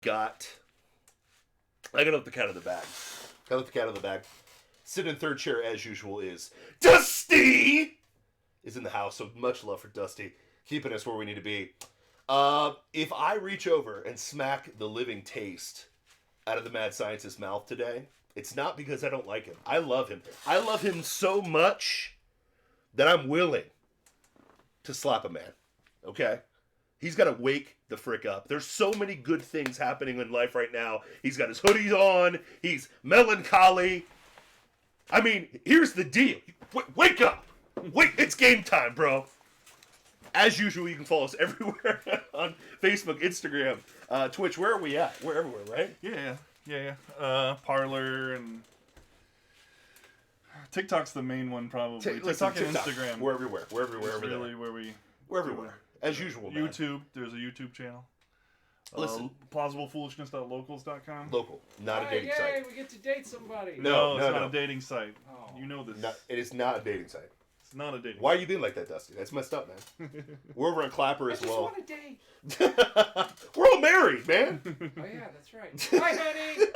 got... I gotta let the cat out of the bag. Gotta let the cat out of the bag. Sitting in third chair, as usual, is Dusty! Is in the house, so much love for Dusty. Keeping us where we need to be. If I reach over and smack the living taste out of the mad scientist's mouth today, it's not because I don't like him. I love him. I love him so much that I'm willing to slap a man. Okay? He's got to wake the frick up. There's so many good things happening in life right now. He's got his hoodies on. He's melancholy. I mean, here's the deal. Wake up. Wait, it's game time, bro. As usual, you can follow us everywhere on Facebook, Instagram, Twitch. Where are we at? We're everywhere, right? Yeah. Parlor and TikTok's the main one, probably. TikTok and Instagram. We're everywhere. We're really where we. We're everywhere. As usual, man. YouTube. There's a YouTube channel. Listen. PlausibleFoolishness.locals.com. Local. Not a dating site. Yay, we get to date somebody. No, it's not a dating site. Oh. You know this. It is not a dating site. It's not a dating Why are you being like that, Dusty? That's messed up, man. We're over on Clapper as well. I just want a date. We're all married, man. Oh, yeah, that's right. Hi, honey.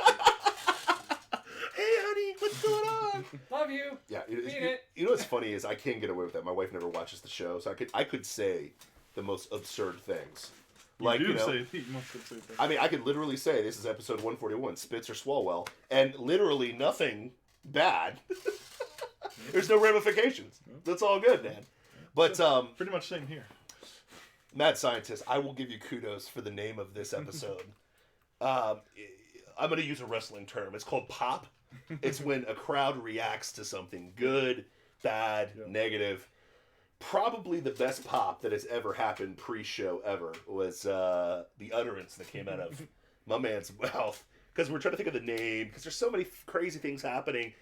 Hey, honey, what's going on? Love you. Yeah, it. You know what's funny is I can't get away with that. My wife never watches the show, so I could say the most absurd things. Like, you know, say the most absurd things. I mean, I could literally say this is episode 141, Spitz or Swalwell, and literally nothing bad. There's no ramifications. That's all good, man. But pretty much same here. Mad Scientist, I will give you kudos for the name of this episode. I'm going to use a wrestling term. It's called pop. It's when a crowd reacts to something good, bad, negative. Probably the best pop that has ever happened pre-show ever was the utterance that came out of my man's mouth. Because we're trying to think of the name, because there's so many crazy things happening.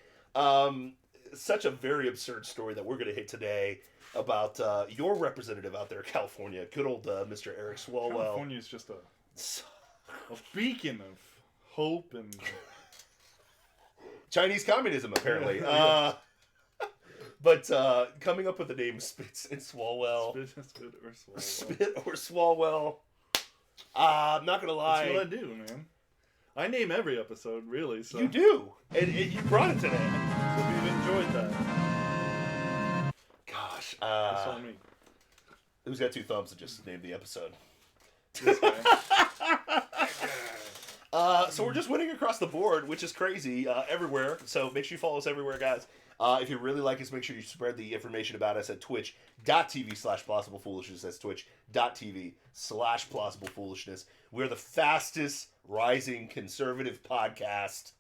Such a very absurd story that we're going to hit today about your representative out there, California, good old Mr. Eric Swalwell. California is just a beacon of hope and Chinese communism, apparently. But coming up with the name Spitz and Swalwell. Spit or Swalwell. I'm not going to lie. That's what I do, man. I name every episode, really. So. You do. And you brought it today. So we've enjoyed that. Gosh. That's on me. Who's got two thumbs to just name the episode? This guy. So we're just winning across the board, which is crazy, everywhere. So make sure you follow us everywhere, guys. If you really like us, make sure you spread the information about us at twitch.tv/plausiblepoolishness. That's twitch.tv/plausiblepoolishness. We're the fastest rising conservative podcast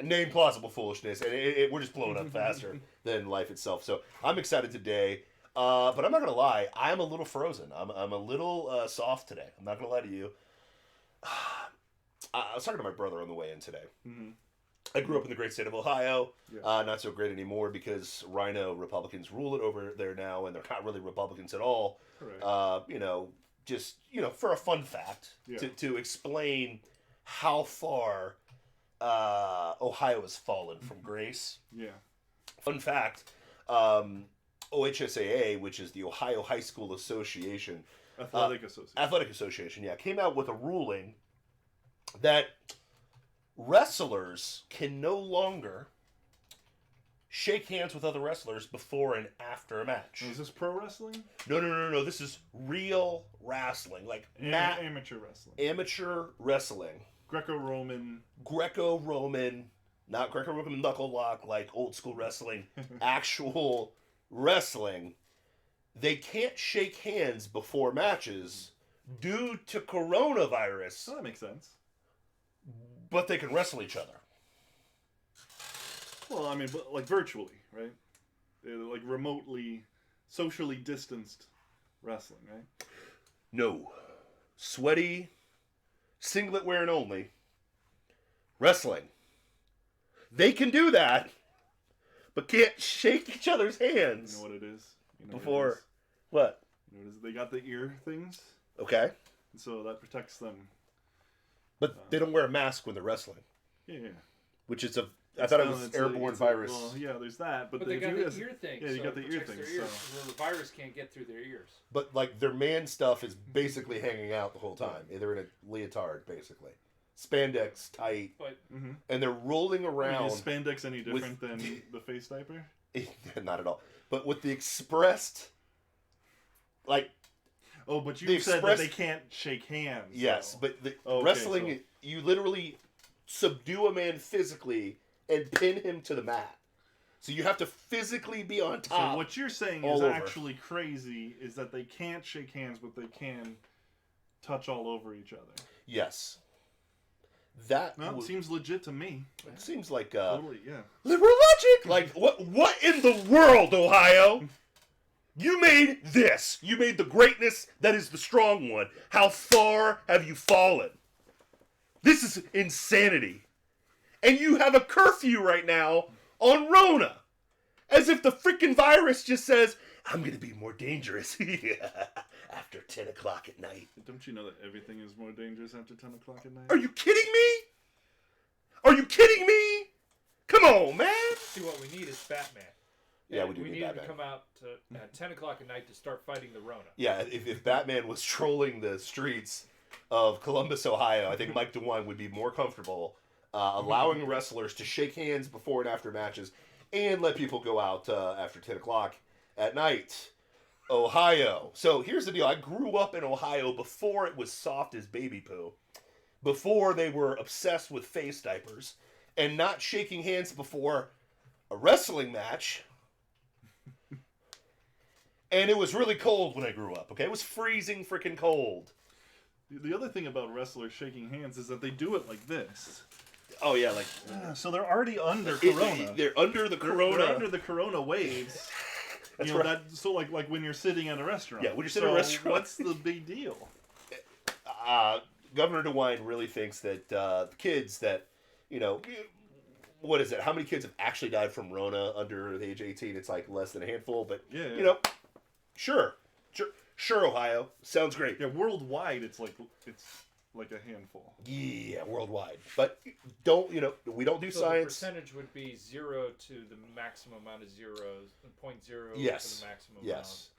named Plausible Foolishness, and we're just blowing up faster than life itself. So I'm excited today, but I'm not going to lie. I'm a little frozen. I'm a little soft today. I'm not going to lie to you. I was talking to my brother on the way in today. Mm-hmm. I grew up in the great state of Ohio. Yeah. Not so great anymore because Rhino Republicans rule it over there now, and they're not really Republicans at all. Right. Just for a fun fact, to explain how far Ohio has fallen from grace. Yeah. Fun fact, OHSAA, which is the Ohio High School Association. Athletic Association, came out with a ruling that wrestlers can no longer shake hands with other wrestlers before and after a match. Is this pro wrestling? No. This is real wrestling. Like amateur wrestling. Amateur wrestling. Greco-Roman, not Greco-Roman knuckle lock like old school wrestling. Actual wrestling. They can't shake hands before matches due to coronavirus. Oh, that makes sense. But they can wrestle each other. Well, I mean, but like virtually, right? Like remotely, socially distanced wrestling, right? No. Sweaty, singlet wearing only. Wrestling. They can do that, but can't shake each other's hands. You know what it is? Before. What? You know what it is? They got the ear things. Okay. And so that protects them. But they don't wear a mask when they're wrestling. Yeah. Which is a I thought it was airborne virus. Well, yeah, there's that, but they got do the ear thing. Yeah, you so got the it ear protects thing. their ears, so the virus can't get through their ears. But like their man stuff is basically hanging out the whole time. They're in a leotard, basically, spandex tight, and they're rolling around. Is spandex any different than the face diaper? Not at all. But with the expressed, like. Oh, but you said that they can't shake hands. Yes, so. but the wrestling, you literally subdue a man physically and pin him to the mat. So you have to physically be on top. So what you're saying is actually crazy, is that they can't shake hands, but they can touch all over each other. Yes. That seems legit to me. It seems like totally, yeah. Liberal logic. Like what in the world, Ohio? You made this. You made the greatness that is the strong one. How far have you fallen? This is insanity. And you have a curfew right now on Rona. As if the freaking virus just says, I'm going to be more dangerous after 10 o'clock at night. Don't you know that everything is more dangerous after 10 o'clock at night? Are you kidding me? Are you kidding me? Come on, man. See, what we need is Batman. Yeah, we do need need Batman. him to come out at 10 o'clock at night to start fighting the Rona. Yeah, if Batman was trolling the streets of Columbus, Ohio, I think Mike DeWine would be more comfortable allowing wrestlers to shake hands before and after matches and let people go out after 10 o'clock at night. Ohio. So here's the deal. I grew up in Ohio before it was soft as baby poo, before they were obsessed with face diapers, and not shaking hands before a wrestling match. And it was really cold when I grew up, okay? It was freezing freaking cold. The other thing about wrestlers shaking hands is that they do it like this. Oh, yeah, like... so they're already under Corona. They're under the Corona. They're under the Corona waves. That's right. So like when you're sitting at a restaurant. Yeah, when you're sitting at a restaurant. What's the big deal? Governor DeWine really thinks that the kids that, what is it? How many kids have actually died from Rona under the age of 18? It's like less than a handful, but, Sure, Ohio. Sounds great. Yeah, worldwide, it's like a handful. Yeah, worldwide. But we don't do so science. The percentage would be 0 to the maximum amount of zeros, and 0.0 to the maximum amount of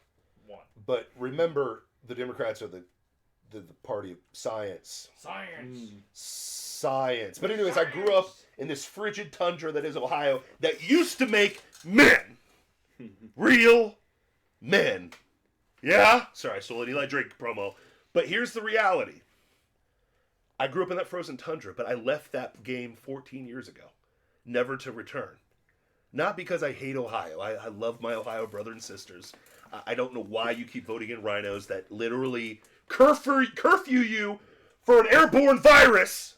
1. But remember, the Democrats are the party of science. Science. But anyways, I grew up in this frigid tundra that is Ohio that used to make men. Real men. Yeah? Sorry, I stole an Eli Drake promo. But here's the reality. I grew up in that frozen tundra, but I left that game 14 years ago. Never to return. Not because I hate Ohio. I love my Ohio brother and sisters. I don't know why you keep voting in rhinos that literally curfew you for an airborne virus.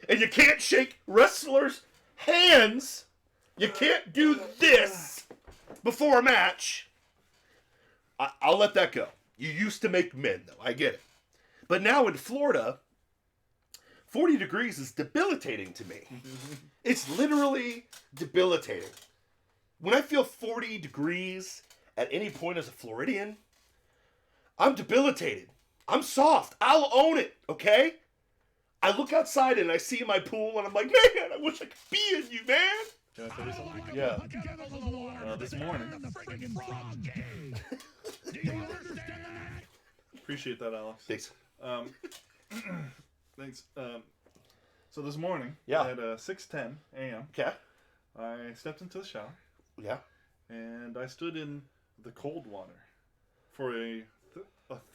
And you can't shake wrestlers' hands. You can't do this before a match. I'll let that go. You used to make men, though. I get it. But now in Florida, 40 degrees is debilitating to me. It's literally debilitating. When I feel 40 degrees at any point as a Floridian, I'm debilitated. I'm soft. I'll own it, okay? I look outside and I see my pool and I'm like, man, I wish I could be in you, man. Can I tell you something? Yeah. This morning. Appreciate that, Alex. Thanks. Thanks. So this morning, at 6:10 a.m., okay, I stepped into the shower. Yeah. And I stood in the cold water for a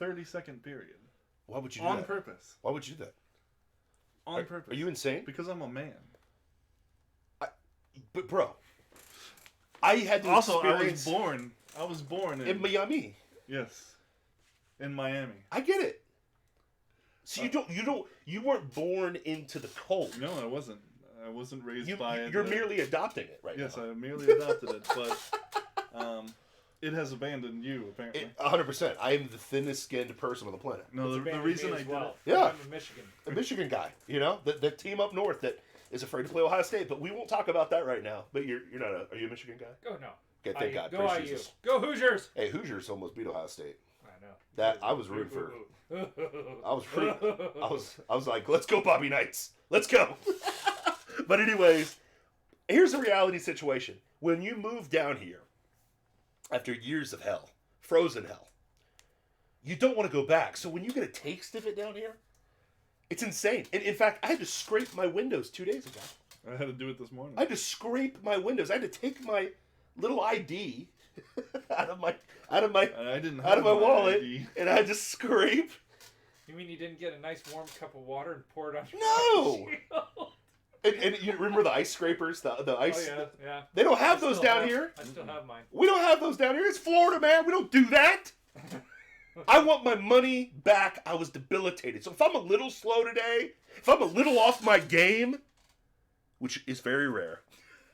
30-second period. Why would you do that? On purpose. Why would you do that? On purpose. Are you insane? Because I'm a man. But bro, I had to experience... I was born in Miami. Yes. In Miami. I get it. So you weren't born into the cold. No, I wasn't. I wasn't raised by it. You're merely adopting it right now. Yes, I merely adopted it, but it has abandoned you, apparently. 100%. I am the thinnest skinned person on the planet. No, the reason I did it. Yeah. I'm a Michigan. A Michigan guy, the team up north that is afraid to play Ohio State, but we won't talk about that right now. But you're not are you a Michigan guy? Oh, no. Okay, thank God. Go IU. Go Hoosiers. Hey, Hoosiers almost beat Ohio State. I know. That I was rooting for. I was like, let's go, Bobby Knights. Let's go. But anyways, Here's a reality situation. When you move down here, after years of hell, frozen hell, you don't want to go back. So when you get a taste of it down here, it's insane. And in fact, I had to scrape my windows 2 days ago. I had to do it this morning. I had to scrape my windows. I had to take my little ID out of my wallet, ID. And I had to scrape. You mean you didn't get a nice warm cup of water and pour it on your No. And you remember the ice scrapers, the ice? Oh, yeah. They don't have those down here. I still have mine. We don't have those down here. It's Florida, man. We don't do that. I want my money back. I was debilitated. So if I'm a little slow today, if I'm a little off my game, which is very rare,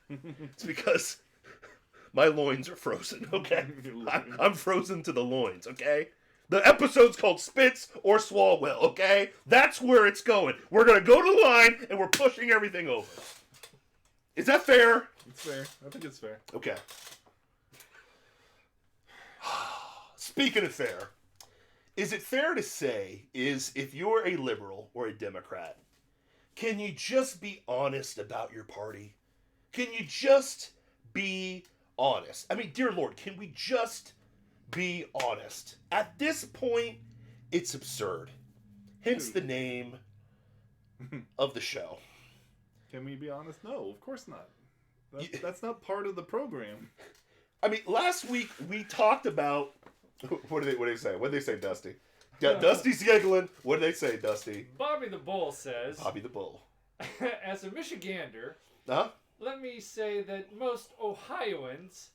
it's because my loins are frozen, okay? I'm frozen to the loins, okay? The episode's called Spits or Swalwell, okay? That's where it's going. We're going to go to the line, and we're pushing everything over. Is that fair? It's fair. I think it's fair. Okay. Speaking of fair, is it fair to say is if you're a liberal or a Democrat, can you just be honest about your party? Can you just be honest? I mean, dear Lord, can we just be honest? At this point, it's absurd. Hence the name of the show. Can we be honest? No, of course not. That's not part of the program. I mean, last week we talked about what did they say? What did they say, Dusty? Dusty's giggling. What did they say, Dusty? Bobby the Bull says. Bobby the Bull. As a Michigander, huh? Let me say that most Ohioans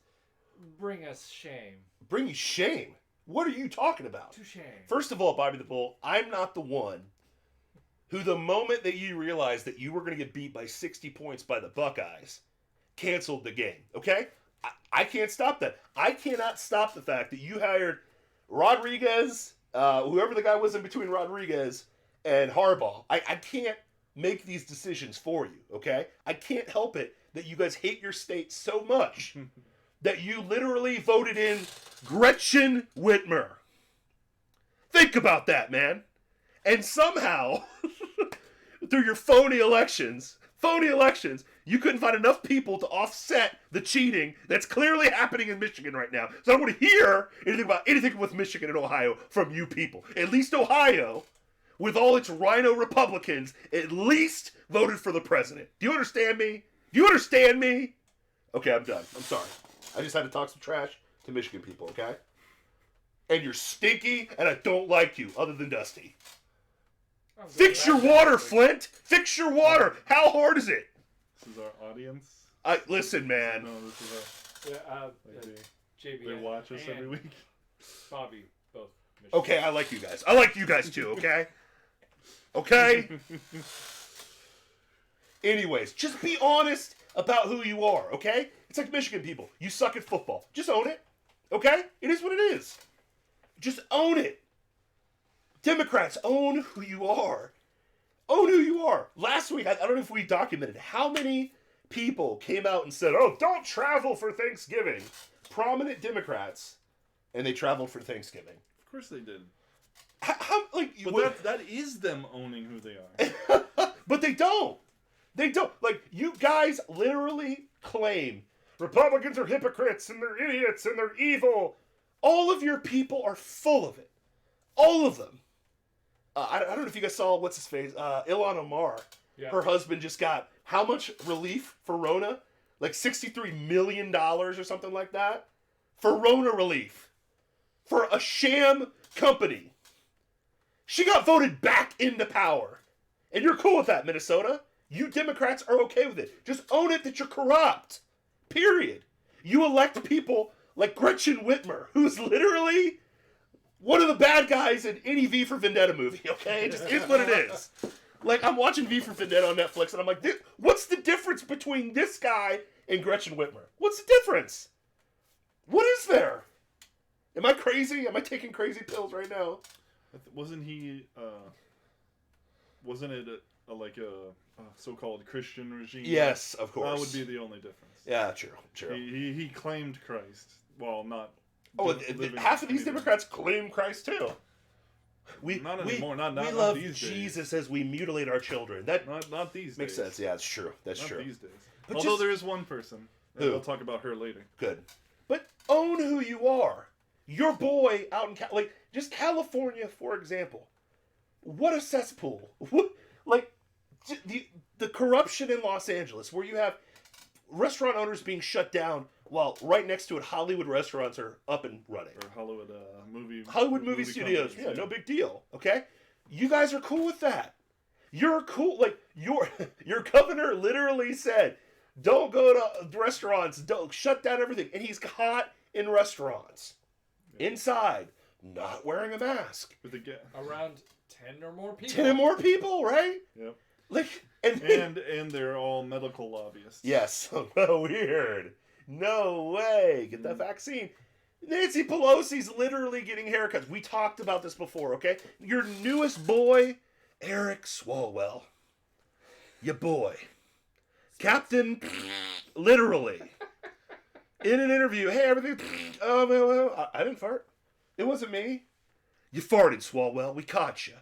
bring us shame. Bring you shame? What are you talking about? To shame. First of all, Bobby the Bull, I'm not the one who, the moment that you realized that you were going to get beat by 60 points by the Buckeyes, canceled the game. Okay? I can't stop that. I cannot stop the fact that you hired Rodriguez, whoever the guy was in between Rodriguez and Harbaugh. I can't make these decisions for you, okay? I can't help it that you guys hate your state so much that you literally voted in Gretchen Whitmer. Think about that, man. And somehow, through your phony elections, you couldn't find enough people to offset the cheating that's clearly happening in Michigan right now. So I don't want to hear anything with Michigan and Ohio from you people. At least Ohio, with all its rhino Republicans, at least voted for the president. Do you understand me? Okay, I'm done. I'm sorry. I just had to talk some trash to Michigan people, okay? And you're stinky, and I don't like you, other than Dusty. Fix your water, Flint! Fix your water! How hard is it? This is our audience? Listen, man. No, this is our... JB. They watch us every week. Bobby, both. Michigan. Okay, I like you guys. I like you guys too, okay? Okay? Anyways, just be honest about who you are, okay? It's like Michigan people. You suck at football. Just own it, okay? It is what it is. Just own it. Democrats, own who you are. Own who you are. Last week, I don't know if we documented how many people came out and said, oh, don't travel for Thanksgiving. Prominent Democrats, and they traveled for Thanksgiving. Of course they did. That is them owning who they are. But they don't. They don't. Like, you guys literally claim Republicans are hypocrites, and they're idiots, and they're evil. All of your people are full of it. All of them. I don't know if you guys saw, what's his face? Ilhan Omar. Yeah. Her husband just got how much relief for Rona? Like $63 million or something like that? For Rona relief. For a sham company. She got voted back into power. And you're cool with that, Minnesota. You Democrats are okay with it. Just own it that you're corrupt. Period. You elect people like Gretchen Whitmer, who's literally one of the bad guys in any V for Vendetta movie, okay? It just is what it is. Like, I'm watching V for Vendetta on Netflix, and I'm like, what's the difference between this guy and Gretchen Whitmer? What's the difference? What is there? Am I crazy? Am I taking crazy pills right now? Wasn't he, wasn't it a so-called Christian regime? Yes, of course. That would be the only difference. Yeah, true. He claimed Christ. Well, not... Oh, half of these Democrats claim Christ, too. Not anymore. Not we love these Jesus days. as we mutilate our children. That not these makes days. sense. Yeah, it's true. That's not true. These days. But Although there is one person. Who? We'll talk about her later. Good. But own who you are. Your boy out in just California, for example. What a cesspool. What, the corruption in Los Angeles, where you have restaurant owners being shut down while right next to it Hollywood restaurants are up and running. Or Hollywood movie studios. Companies, Yeah, no big deal. Okay? You guys are cool with that. You're cool. Your governor literally said, don't go to restaurants, don't shut down everything. And he's caught in restaurants. Yeah. Inside, not wearing a mask. Around 10 or more people. 10 or more people, right? Yep. And they're all medical lobbyists. Yes. Oh, weird. No way. Get that vaccine. Nancy Pelosi's literally getting haircuts. We talked about this before, okay? Your newest boy, Eric Swalwell. Your boy. Captain, literally. In an interview, hey, everything. I didn't fart. It wasn't me. You farted, Swalwell. We caught you.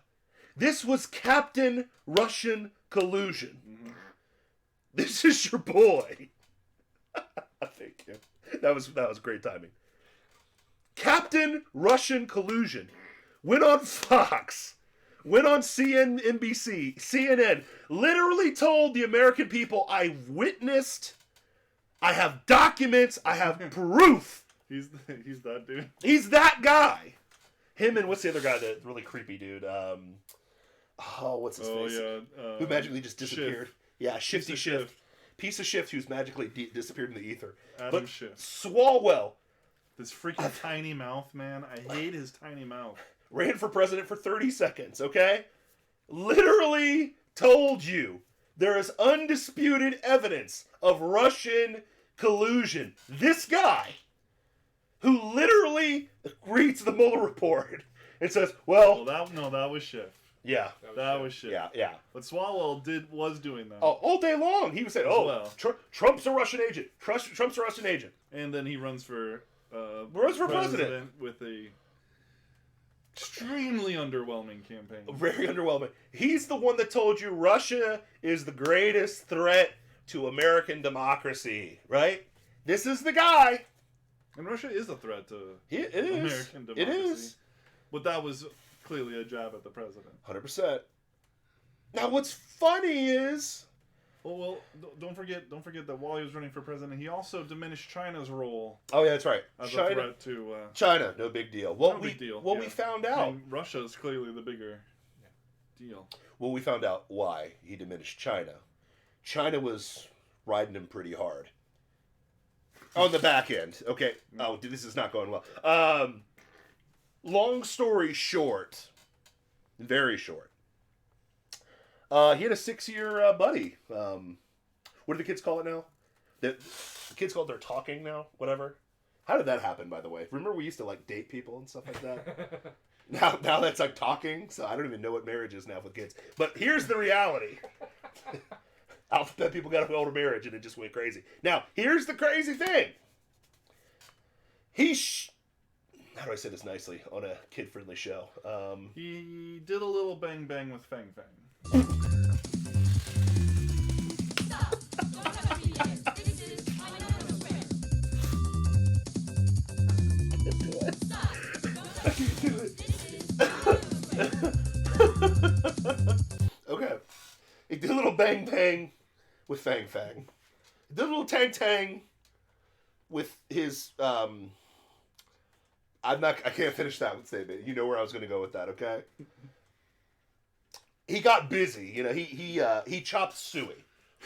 This was Captain Russian collusion. Mm-hmm. This is your boy. Thank you. That was great timing. Captain Russian collusion went on Fox, went on NBC, CNN, literally told the American people, I witnessed, I have documents, I have proof. He's that dude. He's that guy. Him and what's the other guy, the really creepy dude? What's his face? Yeah. Who magically just disappeared. Schiff. Yeah, Shifty Schiff. Piece of Schiff who's magically disappeared in the ether. Adam Schiff. Swalwell. This freaking tiny mouth, man. I hate his tiny mouth. Ran for president for 30 seconds, okay? Literally told you there is undisputed evidence of Russian collusion. This guy, who literally reads the Mueller report and says, well that was Schiff. Yeah. That was Schiff. Yeah. But Swalwell was doing that. Oh, all day long. He was saying, Trump's a Russian agent. Trump's a Russian agent. And then he runs for president with a extremely underwhelming campaign. Very underwhelming. He's the one that told you Russia is the greatest threat to American democracy, right? This is the guy. And Russia is a threat to American democracy. It is. But that was clearly a jab at the president. 100%. Now, what's funny is... Well, don't forget that while he was running for president, he also diminished China's role. Oh, yeah, that's right. As a threat to... China, no big deal. We found out... I mean, Russia is clearly the bigger deal. Well, we found out why he diminished China. China was riding him pretty hard. On the back end. Okay. Oh, this is not going well. Long story short, very short. He had a 6-year buddy. What do the kids call it now? The kids call it their talking now, whatever. How did that happen, by the way? Remember we used to date people and stuff like that? Now that's talking, so I don't even know what marriage is now with kids. But here's the reality. Alphabet people got a older marriage and it just went crazy. Now, here's the crazy thing. How do I say this nicely on a kid-friendly show? He did a little bang with Fang Fang. Okay. He did a little bang with Fang Fang. He did a little tang with his I can't finish that statement. You know where I was going to go with that, okay? He got busy. He chopped suey.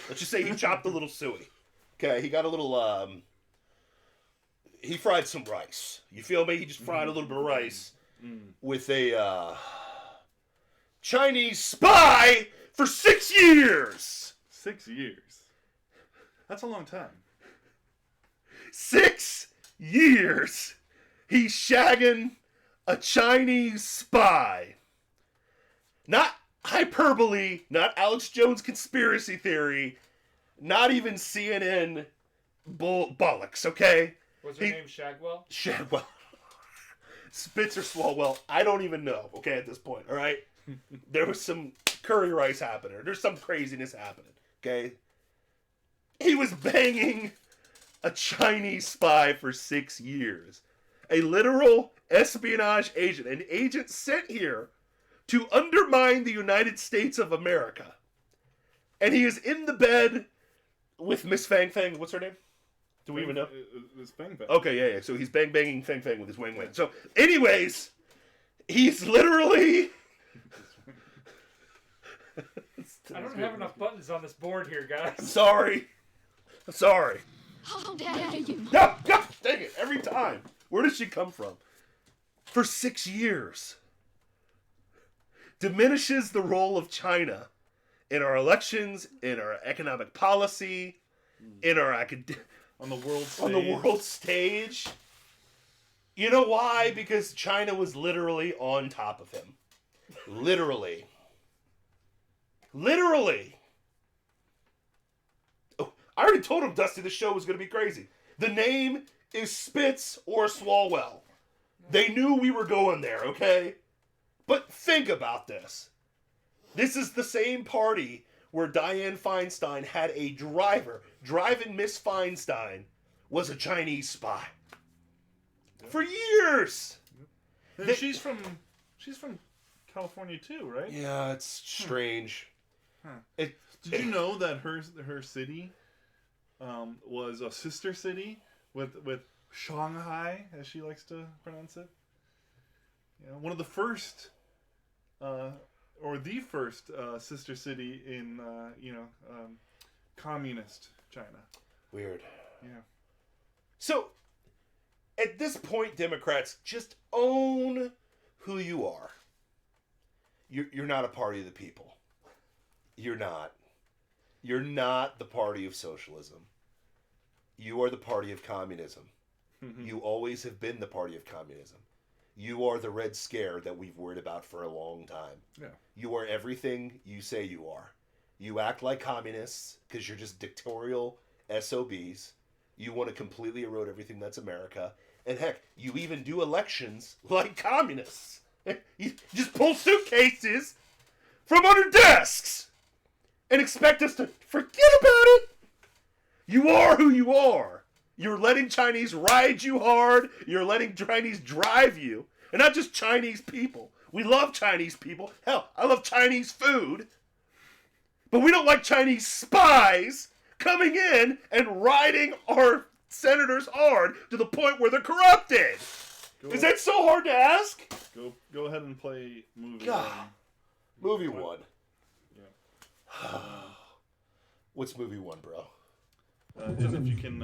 Let's just say he chopped a little suey. Okay, he got a little he fried some rice. You feel me? He just fried a little bit of rice with a Chinese spy for 6 years. 6 years. That's a long time. 6 years. He's shagging a Chinese spy. Not hyperbole, not Alex Jones conspiracy theory, not even CNN bollocks, okay? Was her name Shagwell? Shagwell. Spitz or Swalwell, I don't even know, okay, at this point, all right? There was some curry rice happening. There's some craziness happening, okay? He was banging a Chinese spy for 6 years. A literal espionage agent. An agent sent here to undermine the United States of America. And he is in the bed with Miss Fang Fang. What's her name? Do we even know? It's Fang Fang. Okay, yeah. So he's banging Fang Fang with his wang wang. So, anyways, he's literally... I don't have enough buttons on this board here, guys. I'm sorry. How dare you? No, God, dang it, every time. Where does she come from? For 6 years. Diminishes the role of China in our elections, in our economic policy, in our on the world stage. You know why? Because China was literally on top of him. Literally. Oh, I already told him, Dusty, the show was going to be crazy. The name is Spitz or Swalwell. They knew we were going there, okay? But think about this. This is the same party where Dianne Feinstein had a driver. Driving Miss Feinstein was a Chinese spy. For years. And she's from California too, right? Yeah, it's strange. Did you know that her city was a sister city with Shanghai, as she likes to pronounce it? Yeah, one of the first, or the first sister city in communist China. Weird. Yeah. So, at this point, Democrats, just own who you are. You're not a party of the people. You're not. You're not the party of socialism. You are the party of communism. You always have been the party of communism. You are the Red Scare that we've worried about for a long time. Yeah. You are everything you say you are. You act like communists because you're just dictatorial SOBs. You want to completely erode everything that's America. And heck, you even do elections like communists. You just pull suitcases from under desks and expect us to forget about it. You are who you are. You're letting Chinese ride you hard. You're letting Chinese drive you. And not just Chinese people. We love Chinese people. Hell, I love Chinese food. But we don't like Chinese spies coming in and riding our senators hard to the point where they're corrupted. Is that so hard to ask? Go ahead and play movie God. one. Movie one. Yeah. What's movie one, bro? And if you can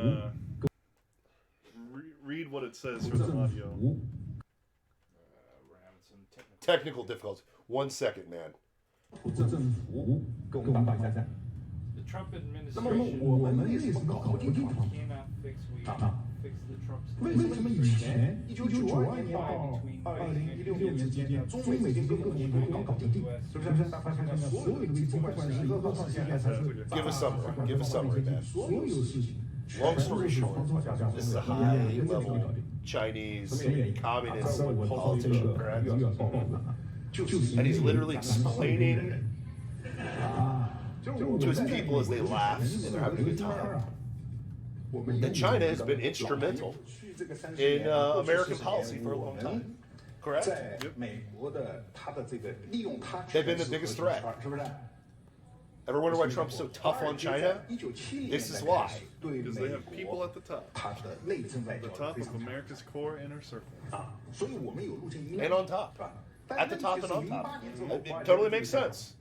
read what it says for the audio. We're having some Technical difficulties. 1 second, man. The Trump administration cannot fix the Trump situation. Give a summary, man. Long story short, this is a high-level Chinese communist politician, correct? And he's literally explaining to his people as they laugh and they're having a good time that China has been instrumental in American policy for a long time. Correct? Yep. They've been the biggest threat. Ever wonder why Trump's so tough on China? This is why. Because they have people at the top. The top of America's core inner circle. And on top. At the top and on top. It totally makes sense.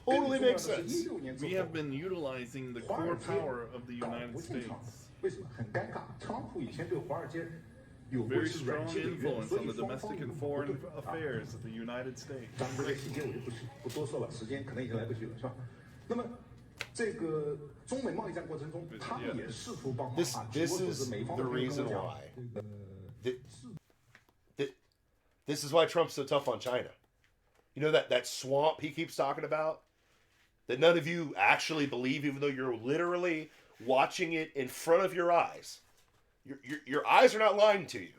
Totally makes sense. We have been utilizing the core power of the United States. Very strong influence on the domestic and foreign affairs of the United States. This is the reason why. This is why Trump's so tough on China. You know that swamp he keeps talking about? That none of you actually believe, even though you're literally watching it in front of your eyes. Your eyes are not lying to you.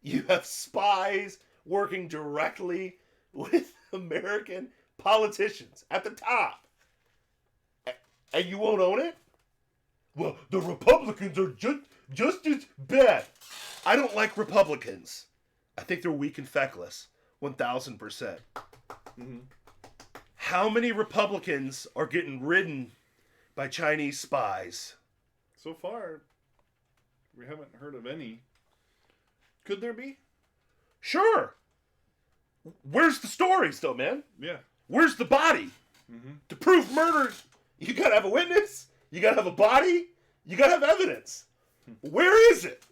You have spies working directly with American politicians at the top. And you won't own it? Well, the Republicans are just as bad. I don't like Republicans. I think they're weak and feckless. 1,000%. Mm-hmm. How many Republicans are getting ridden by Chinese spies? So far, we haven't heard of any. Could there be? Sure. Where's the stories, though, man? Yeah. Where's the body? Mm-hmm. To prove murder, you gotta have a witness. You gotta have a body. You gotta have evidence. Where is it?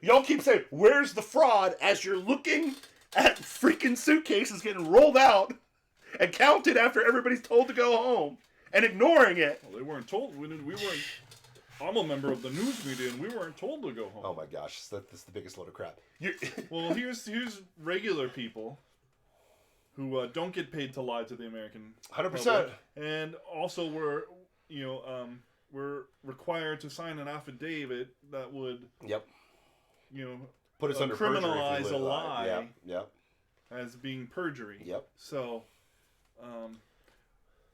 Y'all keep saying, where's the fraud, as you're looking at freaking suitcases getting rolled out and counted after everybody's told to go home and ignoring it. Well, they weren't told. We weren't. I'm a member of the news media, and we weren't told to go home. Oh my gosh, that's the biggest load of crap. Well, here's regular people who don't get paid to lie to the American 100%, public, and also were required to sign an affidavit that would put us under criminalize a lie Yep. as being perjury. Yep. So,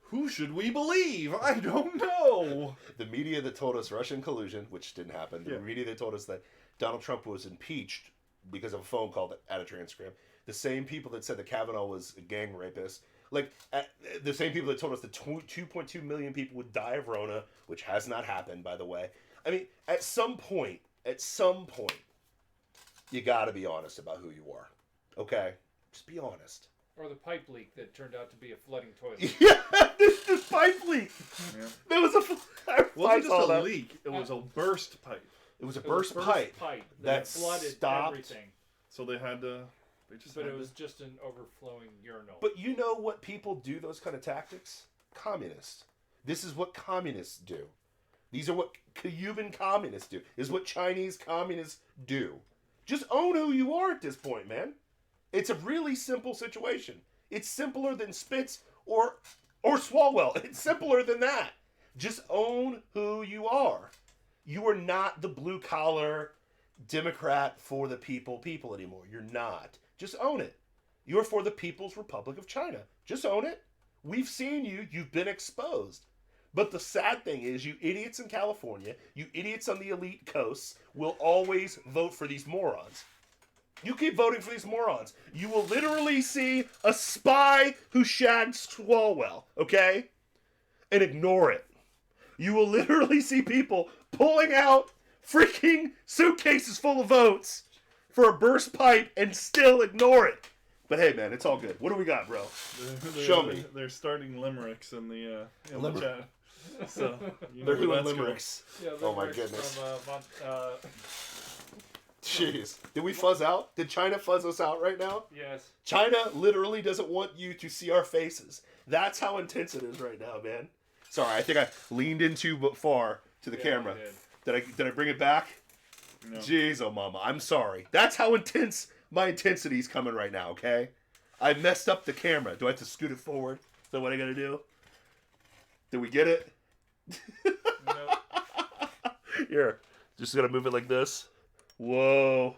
who should we believe? I don't know. The media that told us Russian collusion, which didn't happen. The media that told us that Donald Trump was impeached because of a phone call at a transcript. The same people that said that Kavanaugh was a gang rapist. The same people that told us that 2.2 million people would die of Rona, which has not happened, by the way. I mean, at some point, you gotta be honest about who you are. Okay? Just be honest. Or the pipe leak that turned out to be a flooding toilet. Yeah, this pipe leak. Yeah. There was It wasn't just a leak. It was a burst pipe. It was a burst pipe that flooded stopped everything. So they had to... But it was just an overflowing urinal. But you know what people do, those kind of tactics? Communists. This is what communists do. These are what Cuban communists do. This is what Chinese communists do. Just own who you are at this point, man. It's a really simple situation. It's simpler than Spitz or Swalwell. It's simpler than that. Just own who you are. You are not the blue-collar Democrat for the people anymore. You're not. Just own it. You're for the People's Republic of China. Just own it. We've seen you. You've been exposed. But the sad thing is, you idiots in California, you idiots on the elite coasts, will always vote for these morons. You keep voting for these morons. You will literally see a spy who shagged Swalwell, okay? And ignore it. You will literally see people pulling out freaking suitcases full of votes for a burst pipe and still ignore it. But hey, man, it's all good. What do we got, bro? Show me. They're starting limericks in the chat. So, they're doing limericks. Yeah, oh my goodness. From, Jeez. Did we fuzz out? Did China fuzz us out right now? Yes. China literally doesn't want you to see our faces. That's how intense it is right now, man. Sorry, I think I leaned in too far to the camera. Did I bring it back? No. Jeez, oh mama, I'm sorry. That's how intense my intensity's coming right now, okay? I messed up the camera. Do I have to scoot it forward? Is that what I gotta do? Did we get it? No. Here, just gotta move it like this. Whoa.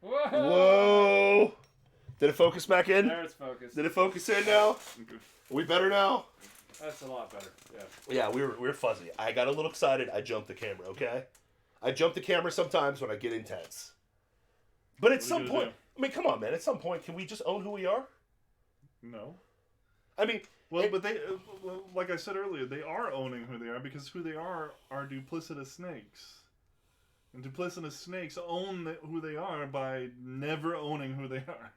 Whoa. Whoa. Did it focus back in? There it's focused. Did it focus in now? Are we better now? That's a lot better. Yeah. Yeah, we were fuzzy. I got a little excited. I jumped the camera, okay? I jump the camera sometimes when I get intense. But at some point, I mean, come on, man. At some point, can we just own who we are? No. I mean... But they, like I said earlier, they are owning who they are because who they are duplicitous snakes. And duplicitous snakes own who they are by never owning who they are.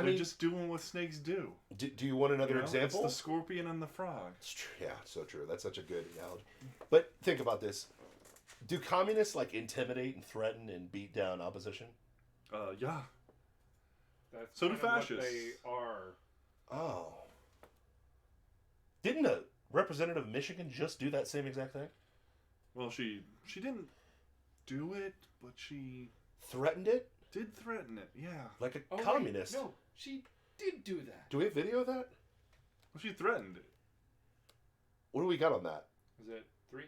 They're just doing what snakes do. Do you want another example? It's the scorpion and the frog. It's true. Yeah, so true. That's such a good analogy. But think about this. Do communists, intimidate and threaten and beat down opposition? Yeah. That's so do fascists. What they are. Oh. Didn't a representative of Michigan just do that same exact thing? Well, she didn't do it, but she... Threatened it? Did threaten it, yeah. Like a communist. Wait, no, she did do that. Do we have video of that? Well, she threatened it. What do we got on that? Is it 3?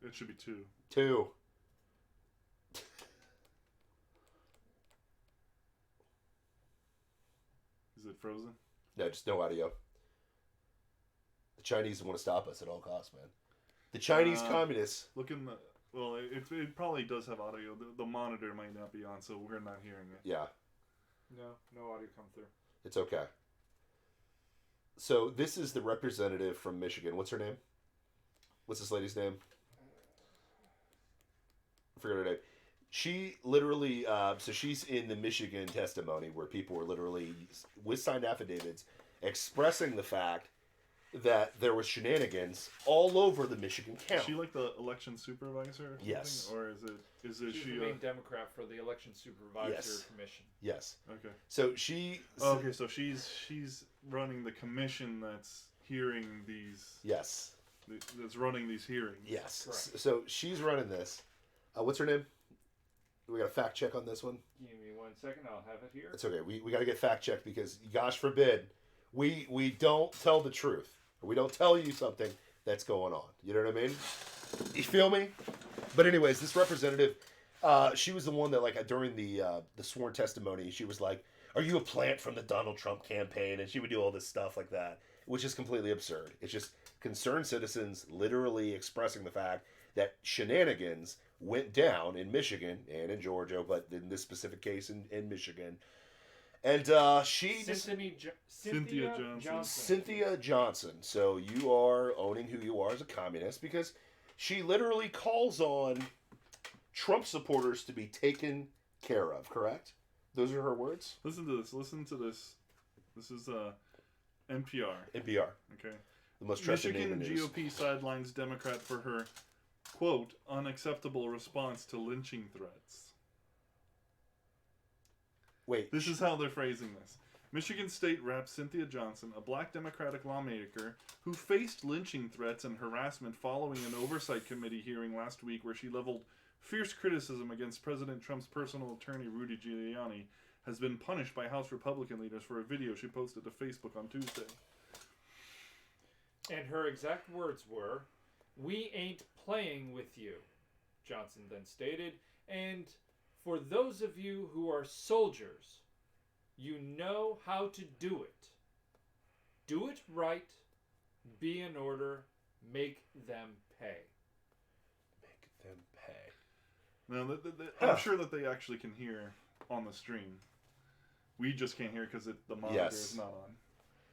It should be 2. 2. Is it frozen? No, just no audio. The Chinese want to stop us at all costs, man. The Chinese communists. Look in the... Well, it probably does have audio. The monitor might not be on, so we're not hearing it. Yeah. No audio come through. It's okay. So this is the representative from Michigan. What's her name? What's this lady's name? I forget her name. She literally, so she's in the Michigan testimony where people were literally, with signed affidavits, expressing the fact that there was shenanigans all over the Michigan county. Is she like the election supervisor? Or yes. Or is it She's she? the main Democrat for the election supervisor commission. Yes. Okay. So she. Okay, so she's running the commission that's hearing these. Yes. That's running these hearings. Yes. Correct. So she's running this. What's her name? We got a fact check on this one. Give me 1 second. I'll have it here. It's okay. We got to get fact checked because, gosh forbid, we don't tell the truth. We don't tell you something that's going on. You know what I mean? You feel me? But anyways, this representative, she was the one that, like, during the sworn testimony, she was like, "Are you a plant from the Donald Trump campaign?" And she would do all this stuff like that, which is completely absurd. It's just concerned citizens literally expressing the fact that shenanigans went down in Michigan and in Georgia, but in this specific case in Michigan. And Cynthia Johnson. Cynthia Johnson. So you are owning who you are as a communist because she literally calls on Trump supporters to be taken care of, correct? Those are her words? Listen to this. This is NPR. NPR. Okay. The most trusted name in Michigan news. GOP sidelines Democrat for her, quote, unacceptable response to lynching threats. Wait. This is how they're phrasing this. Michigan State Rep. Cynthia Johnson, a black Democratic lawmaker who faced lynching threats and harassment following an oversight committee hearing last week where she leveled fierce criticism against President Trump's personal attorney, Rudy Giuliani, has been punished by House Republican leaders for a video she posted to Facebook on Tuesday. And her exact words were, "We ain't playing with you," Johnson then stated, and for those of you who are soldiers, you know how to do it. Do it right, be in order, make them pay. Make them pay. Now, I'm sure that they actually can hear on the stream. We just can't hear because the monitor is not on.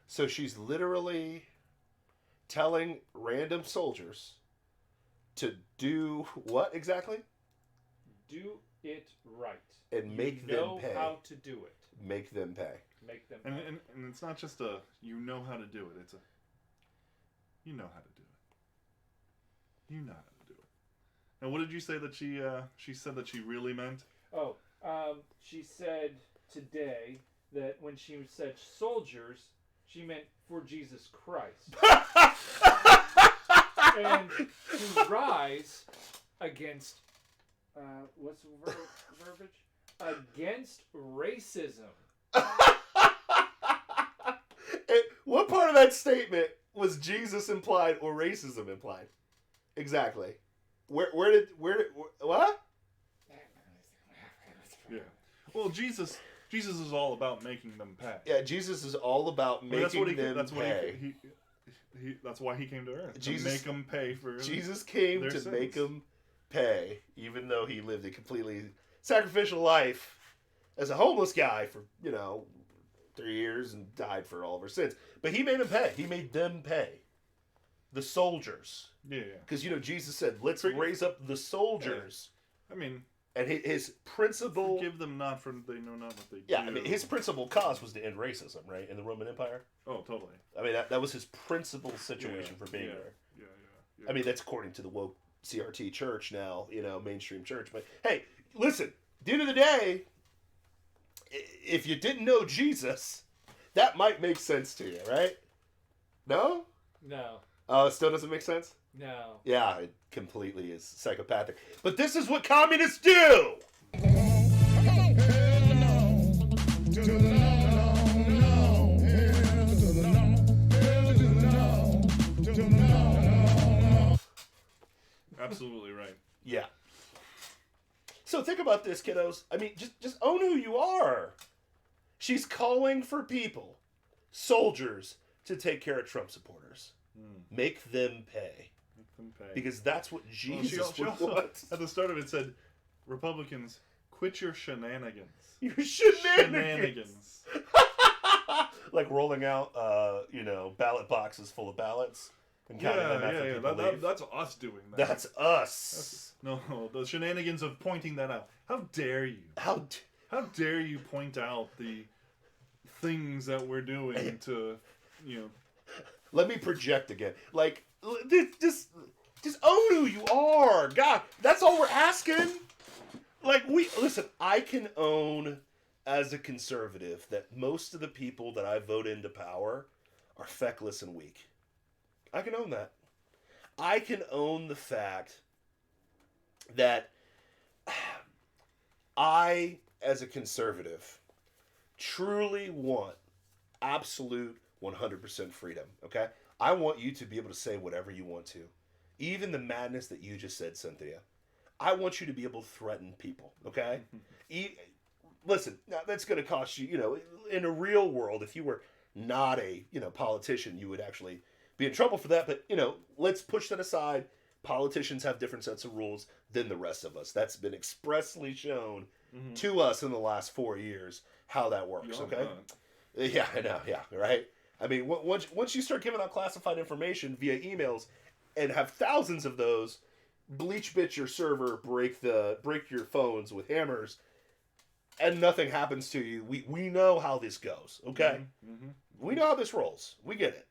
So she's literally telling random soldiers to do what exactly? Do it right. And make them pay. Know how to do it. Make them pay. Make them pay. And it's not just you know how to do it. It's you know how to do it. You know how to do it. Now, what did you say that she said that she really meant? Oh, she said today that when she said soldiers, she meant for Jesus Christ. And to rise against, what's the verbiage? Against racism. What part of that statement was Jesus implied or racism implied? Exactly. Where did what? Yeah. Well, Jesus is all about making them pay. Yeah, Jesus is all about making them pay. That's why he came to earth. Jesus, to make them pay for. Jesus came to sins. make them pay, even though he lived a completely sacrificial life as a homeless guy for 3 years and died for all of our sins. But he made them pay. He made them pay. The soldiers. Yeah. Because Jesus said, "Let's raise up the soldiers." Yeah. I mean. And his principal... Forgive them not for they know not what they do. Yeah, I mean, his principal cause was to end racism, right? In the Roman Empire? Oh, totally. I mean, that was his principal situation for being there. Yeah. I mean, that's according to the woke CRT church now, mainstream church. But, hey, listen, at the end of the day, if you didn't know Jesus, that might make sense to you, right? No? No. Oh, it still doesn't make sense? No. Yeah, it completely is psychopathic. But this is what communists do! Absolutely right. Yeah. So think about this, kiddos. I mean, just own who you are. She's calling for people soldiers to take care of Trump supporters. Make them pay. Make them pay. Because that's what Jesus she would also, want. at the start of it said, Republicans, quit your shenanigans. Your shenanigans. Like rolling out, ballot boxes full of ballots and counting them after people leave. That's us doing that. That's us. No, the shenanigans of pointing that out. How dare you? How dare you point out the things that we're doing to, Let me project again. Like, just own who you are. God, that's all we're asking. Like, listen, I can own as a conservative that most of the people that I vote into power are feckless and weak. I can own that. I can own the fact that I, as a conservative, truly want absolute 100% freedom, okay? I want you to be able to say whatever you want to. Even the madness that you just said, Cynthia. I want you to be able to threaten people, okay? Listen, now that's going to cost you, in a real world, if you were not a, politician, you would actually be in trouble for that. But, let's push that aside. Politicians have different sets of rules than the rest of us. That's been expressly shown to us in the last 4 years how that works, okay? Yeah, I know, yeah, right? I mean, once you start giving out classified information via emails and have thousands of those, bleach bit your server, break your phones with hammers, and nothing happens to you. We know how this goes, okay? We know how this rolls. We get it.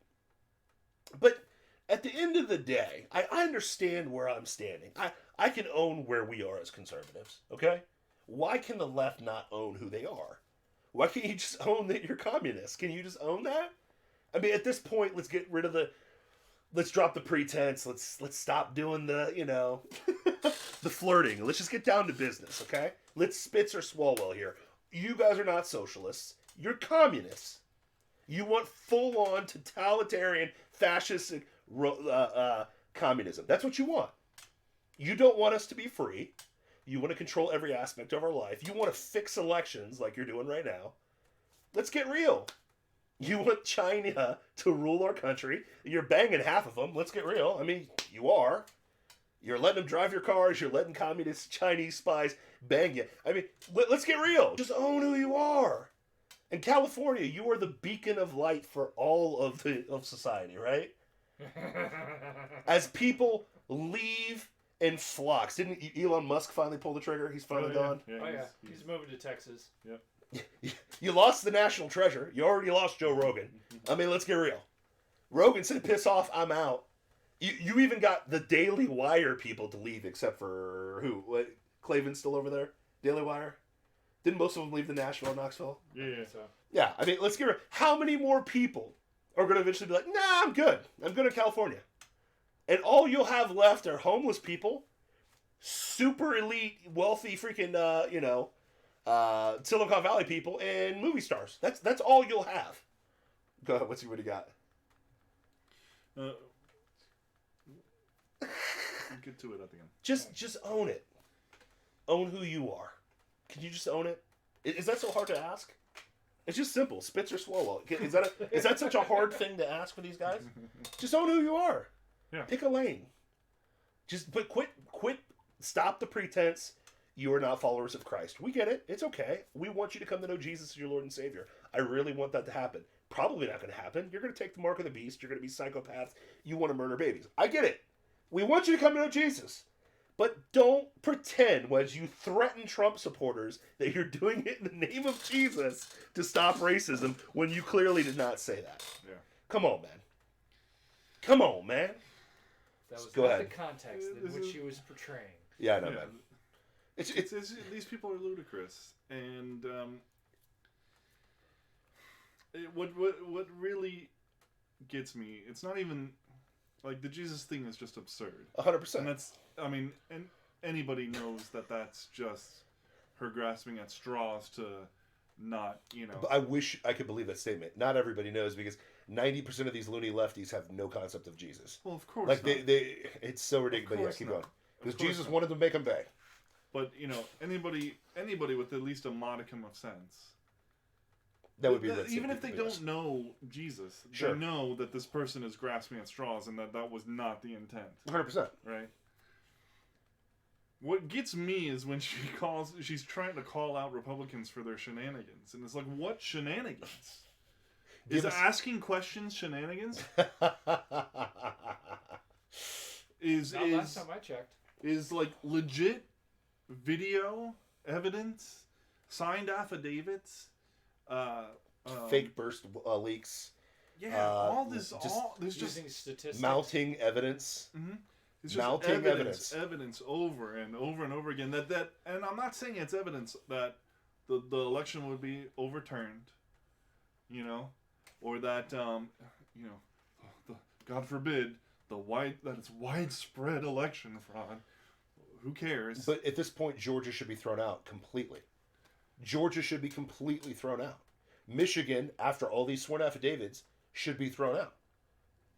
But at the end of the day, I understand where I'm standing. I can own where we are as conservatives, okay? Why can the left not own who they are? Why can't you just own that you're communist? Can you just own that? I mean, at this point, let's drop the pretense. Let's stop doing the, the flirting. Let's just get down to business, okay? Let's Spitz or Swalwell here. You guys are not socialists. You're communists. You want full-on totalitarian, fascist communism. That's what you want. You don't want us to be free. You want to control every aspect of our life. You want to fix elections like you're doing right now. Let's get real. You want China to rule our country. You're banging half of them. Let's get real. I mean, you are. You're letting them drive your cars. You're letting communist Chinese spies bang you. I mean, let's get real. Just own who you are. In California, you are the beacon of light for all of society, right? As people leave in flocks. Didn't Elon Musk finally pull the trigger? He's finally gone. Yeah, he's moving to Texas. Yep. You lost the national treasure. You already lost Joe Rogan. I mean, let's get real. Rogan said, piss off, I'm out. You even got the Daily Wire people to leave, except for who? What? Clavin's still over there? Daily Wire? Didn't most of them leave the Nashville, Knoxville? Yeah. So. Yeah, I mean, let's get real. How many more people are going to eventually be like, nah, I'm good. I'm good in California. And all you'll have left are homeless people, super elite, wealthy freaking, Silicon Valley people, and movie stars. That's all you'll have. Go ahead. What do you got? We'll get to it at the end. Just own it. Own who you are. Can you just own it? Is that so hard to ask? It's just simple. Spitz or Swalwell. Is that such a hard thing to ask for these guys? Just own who you are. Yeah. Pick a lane. But quit. Stop the pretense. You are not followers of Christ. We get it. It's okay. We want you to come to know Jesus as your Lord and Savior. I really want that to happen. Probably not going to happen. You're going to take the mark of the beast. You're going to be psychopaths. You want to murder babies. I get it. We want you to come to know Jesus. But don't pretend as you threaten Trump supporters that you're doing it in the name of Jesus to stop racism when you clearly did not say that. Yeah. Come on, man. Come on, man. That was Go not ahead. the context in which he was portraying. Yeah, I know, Yeah. man. It's These people are ludicrous, and what really gets me, it's not even like the Jesus thing is just absurd. 100%. And and anybody knows that that's just her grasping at straws to not, But I wish I could believe that statement. Not everybody knows because 90% of these loony lefties have no concept of Jesus. Well, of course Like not. it's so ridiculous. But yeah, keep not. going. Because Of course Jesus not. wanted to make them pay. But anybody with at least a modicum of sense That would be red state. Even if they people, yes. don't know Jesus, Sure. they know that this person is grasping at straws and that was not the intent. 100%. Right? What gets me is when she's trying to call out Republicans for their shenanigans. And it's like, what shenanigans? Is asking questions shenanigans? Last time I checked. Is like legit video evidence, signed affidavits, fake burst leaks. Yeah, all this Using statistics. Mounting evidence. Mm-hmm. It's just Mounting evidence over and over and over again. That and I'm not saying it's evidence that the election would be overturned, you know, or that you know, God forbid that it's widespread election fraud. Who cares? But at this point, Georgia should be thrown out completely. Georgia should be completely thrown out. Michigan, after all these sworn affidavits, should be thrown out.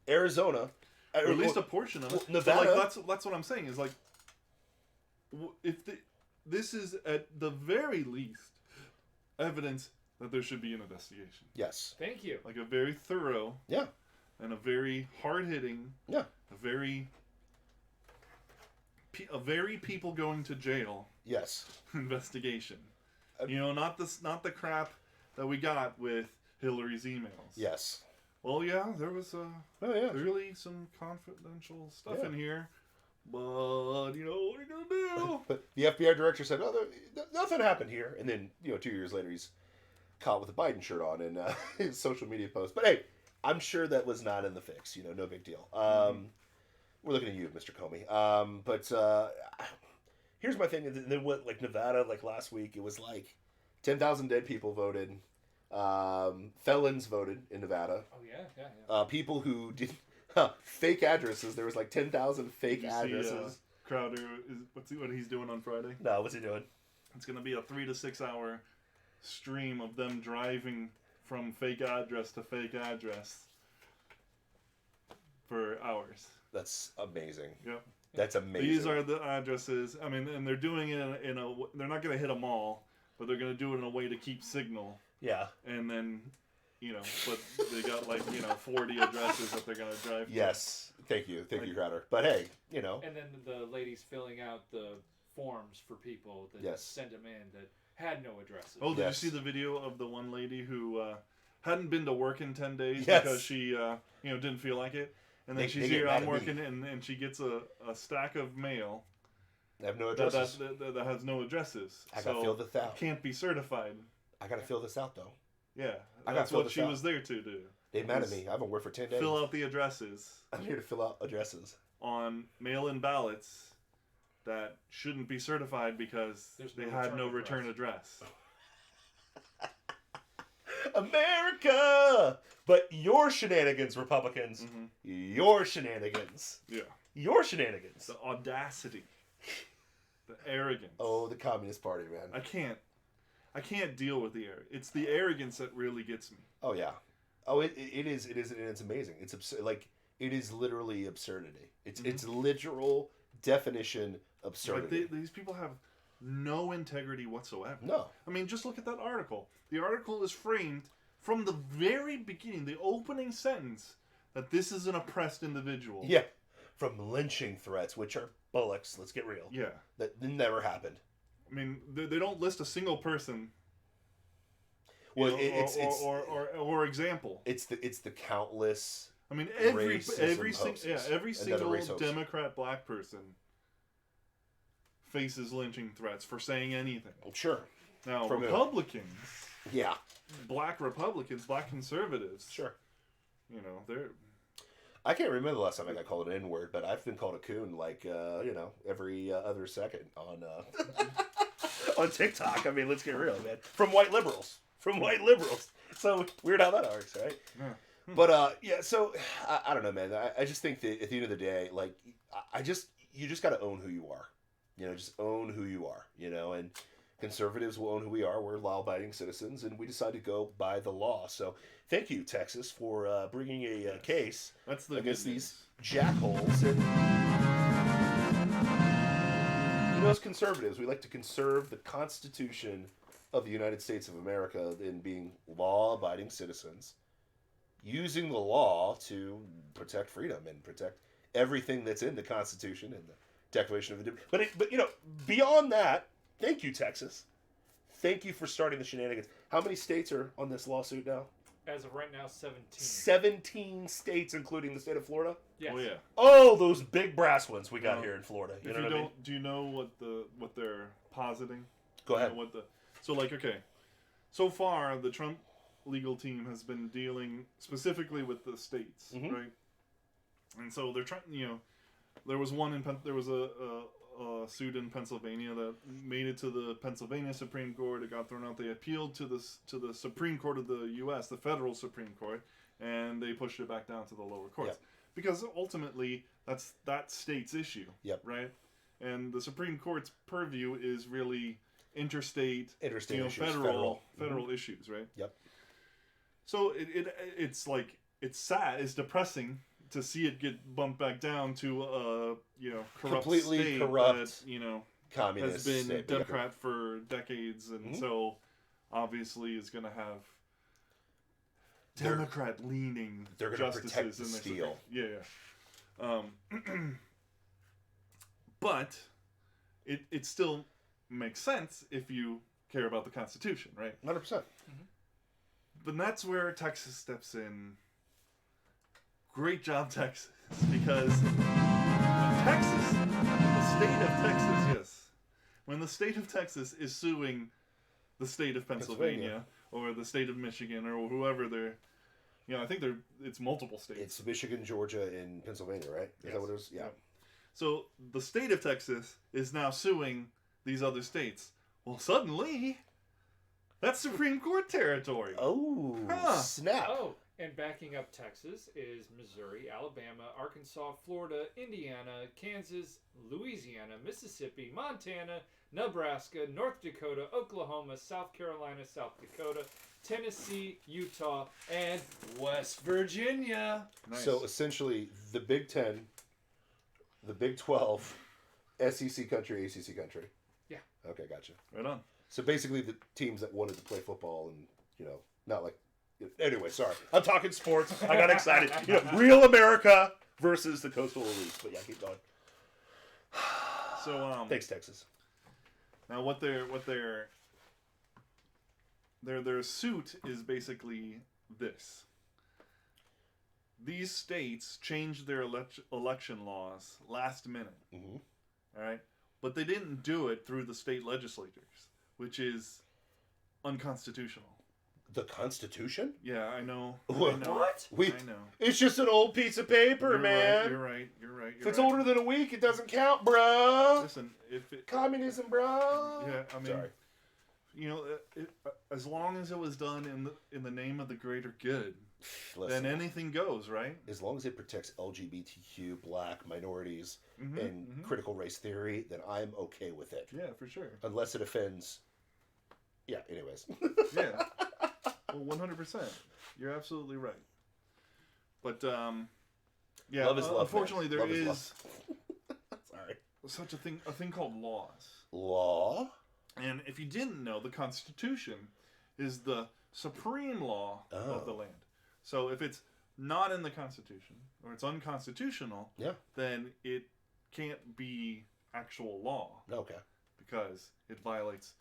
Arizona, or at least a portion of it. Nevada, like, that's what I'm saying. Is like, if this is at the very least evidence that there should be an investigation. Yes. Thank you. Like a very thorough. Yeah. And a very hard hitting. Yeah. A very people going to jail. Yes. Investigation. You know, not the crap that we got with Hillary's emails. Yes. Well, yeah, there was really some confidential stuff in here, but you know what are you gonna do? But the FBI director said, "Oh, nothing happened here," and then 2 years later, he's caught with a Biden shirt on in his social media post. But hey, I'm sure that was not in the fix. No big deal. We're looking at you, Mr. Comey. But here's my thing. And then what? Like Nevada, like last week, it was like 10,000 dead people voted. Felons voted in Nevada. Oh yeah. People who did fake addresses. There was like 10,000 fake addresses. Crowder what he's doing on Friday? No, what's he doing? It's gonna be a 3 to 6 hour stream of them driving from fake address to fake address for hours. That's amazing. Yep. That's amazing. These are the addresses. I mean, and they're doing it in a. They're not gonna hit them all, but they're gonna do it in a way to keep signal. Yeah. And then, but they got 40 addresses that they're gonna drive to. Yes. Thank you, Crowder. But hey, And then the ladies filling out the forms for people that sent them in that had no addresses. Oh, did you see the video of the one lady who hadn't been to work in 10 days because she, didn't feel like it, and then she's here on working, and she gets a stack of mail. They have no addresses. That has no addresses. I gotta fill this out. Can't be certified. I gotta fill this out though. Yeah, that's what she was there to do. They mad at me. I haven't worked for 10 days. Fill out the addresses. I'm here to fill out addresses on mail-in ballots that shouldn't be certified because they had no return address. America! But your shenanigans, Republicans. Mm-hmm. Your shenanigans. Yeah. Your shenanigans. The audacity. The arrogance. Oh, the Communist Party, man. I can't deal with the arrogance. It's the arrogance that really gets me. Oh, yeah. Oh, it is, and it's amazing. It's absurd. Like, it is literally absurdity. It's literal definition absurdity. Like these people have no integrity whatsoever. No. I mean, just look at that article. The article is framed from the very beginning, the opening sentence, that this is an oppressed individual. Yeah. From lynching threats, which are bullocks, let's get real. Yeah. That never happened. I mean, they don't list a single person. Well, or example. It's the countless. I mean, every single Democrat black person faces lynching threats for saying anything. Sure. Now, Republicans. Yeah. Black Republicans, black conservatives. Sure. They're. I can't remember the last time I got called an N-word, but I've been called a coon every other second on on TikTok. I mean, let's get real, man. From white liberals. So weird how that works, right? Yeah. But so I don't know, man. I just think that at the end of the day, like you just got to own who you are. Just own who you are. And conservatives will own who we are. We're law-abiding citizens, and we decide to go by the law. So thank you, Texas, for bringing a case against these jackholes. And as conservatives, we like to conserve the Constitution of the United States of America in being law-abiding citizens, using the law to protect freedom and protect everything that's in the Constitution and the Declaration of Independence. But beyond that, thank you, Texas. Thank you for starting the shenanigans. How many states are on this lawsuit now? As of right now, 17. 17 states, including the state of Florida. Yes. Oh yeah. Oh, those big brass ones we got here in Florida. You If know you what I mean? don't, do you know what they're positing? Go ahead. You know, okay. So far, the Trump legal team has been dealing specifically with the states, Mhm. right? And so they're trying. There was a suit in Pennsylvania that made it to the Pennsylvania Supreme Court. It got thrown out. They appealed to the Supreme Court of the U.S., the federal Supreme Court, and they pushed it back down to the lower courts. Yep. Because ultimately, that's that state's issue, Yep. right? And the Supreme Court's purview is really interstate Issues, federal Mhm. issues, right? Yep. So it's like, it's sad, it's depressing to see it get bumped back down to a corrupt Completely state corrupt that Communist has been state. Democrat for decades, and Mhm. so obviously is going to have They're- Democrat leaning they're gonna justices protect the in their steal. Supreme- but it still makes sense if you care about the Constitution, right? 100%. But that's where Texas steps in. Great job, Texas, because when the state of Texas is suing the state of Pennsylvania or the state of Michigan or whoever I think it's multiple states. It's Michigan, Georgia, and Pennsylvania, right? Is that what it is? Yeah. Yep. So the state of Texas is now suing these other states. Well, suddenly, that's Supreme Court territory. Oh, Huh. snap. Oh, and backing up Texas is Missouri, Alabama, Arkansas, Florida, Indiana, Kansas, Louisiana, Mississippi, Montana, Nebraska, North Dakota, Oklahoma, South Carolina, South Dakota, Tennessee, Utah, and West Virginia. Nice. So essentially, the Big Ten, the Big 12, SEC country, ACC country. Yeah. Okay, gotcha. Right on. So basically, the teams that wanted to play football and, not like. Anyway, sorry. I'm talking sports. I got excited. Real America versus the coastal elites. But yeah, keep going. So Thanks, Texas. now what their suit is basically this. These states changed their election laws last minute. Mm-hmm. All right, but they didn't do it through the state legislatures, which is unconstitutional. The Constitution? Yeah, I know. What? I know. What? I know. It's just an old piece of paper, You're man. Right, you're right. If it's older than a week, it doesn't count, bro. Listen, if it, Communism, bro. yeah, I mean, Sorry. as long as it was done in the name of the greater good, Listen, then anything goes, right? as long as it protects LGBTQ, black, minorities, Mm-hmm, and critical race theory, then I'm okay with it. Yeah, for sure. Unless it offends. Yeah, anyways. Yeah. Well, 100%. You're absolutely right. But yeah, Love is love, unfortunately, man. there Love is is Sorry. such a thing called laws. Law? And if you didn't know, the Constitution is the supreme law of the Oh. land. So if it's not in the Constitution or it's unconstitutional, Yeah. then it can't be actual law Okay. because it violates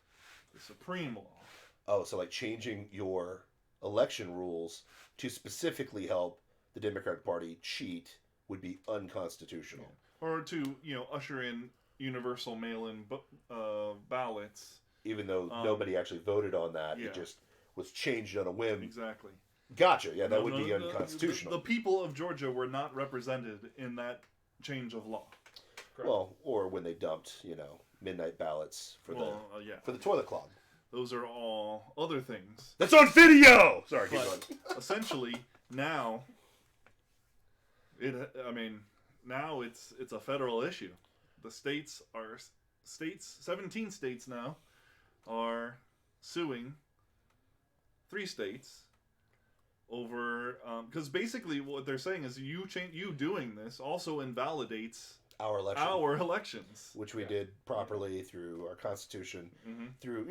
the supreme law. Oh, so like changing your election rules to specifically help the Democratic Party cheat would be unconstitutional. Or to, usher in universal mail-in ballots. Even though nobody actually voted on that, yeah. it just was changed on a whim. Exactly. Gotcha. Yeah, that No, would be the- unconstitutional. The people of Georgia were not represented in that change of law. Correct. Well, or when they dumped, midnight ballots for Yeah. the toilet clog. Those are all other things. That's on video. Sorry, keep going. But essentially, now now it's a federal issue. The 17 states now are suing 3 states over because basically what they're saying is you doing this also invalidates Our election, our elections. which we Yeah. did properly through our Constitution, Mm-hmm. through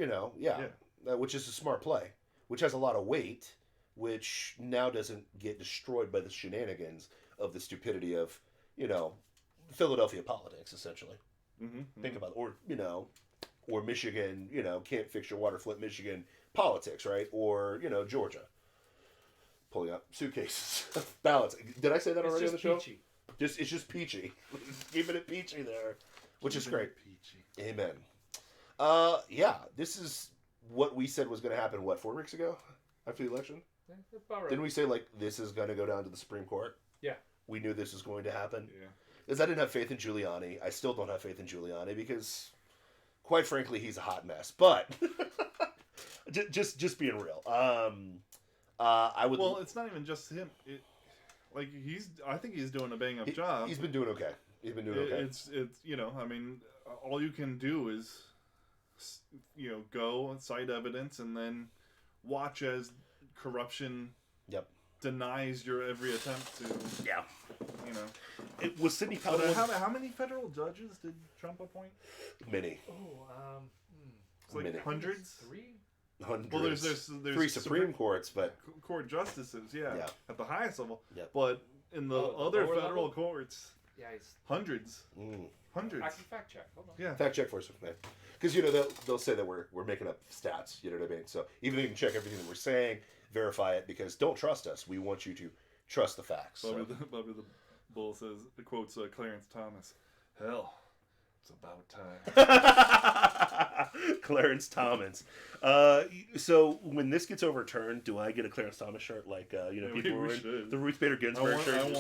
which is a smart play, which has a lot of weight, which now doesn't get destroyed by the shenanigans of the stupidity of, Philadelphia politics, essentially. Mm-hmm. Think about it. Or Michigan, can't fix your water, Flint, Michigan politics, right? Or, Georgia. Pulling up suitcases, ballots. Did I say that already on the show? Peachy. It's just peachy. Keeping it peachy there, which is great. Peachy. Amen. This is what we said was going to happen, 4 weeks ago? After the election? Yeah, about right. Didn't we say, this is going to go down to the Supreme Court? Yeah. We knew this was going to happen? Yeah. Because I didn't have faith in Giuliani. I still don't have faith in Giuliani because, quite frankly, he's a hot mess. But, just being real. I would... Well, it's not even just him. I think he's doing a bang-up job. He's been doing okay. It's all you can do is, go and cite evidence and then watch as corruption denies your every attempt to... Yeah. It was Sidney Powell. How many federal judges did Trump appoint? Many. It's like hundreds? 3? Hundreds. Well, there's 3 Supreme Courts, but... Court justices, at the highest level. Yep. But in the other federal courts, hundreds. Hundreds. I can fact check. Hold on. Yeah. Fact check for us, man. Because, they'll say that we're making up stats, you know what I mean? So even if you can check everything that we're saying, verify it, because don't trust us. We want you to trust the facts. Bobby the Bull says, quotes Clarence Thomas, "Hell, it's about time." Clarence Thomas. So when this gets overturned, do I get a Clarence Thomas shirt people were in the Ruth Bader Ginsburg shirt?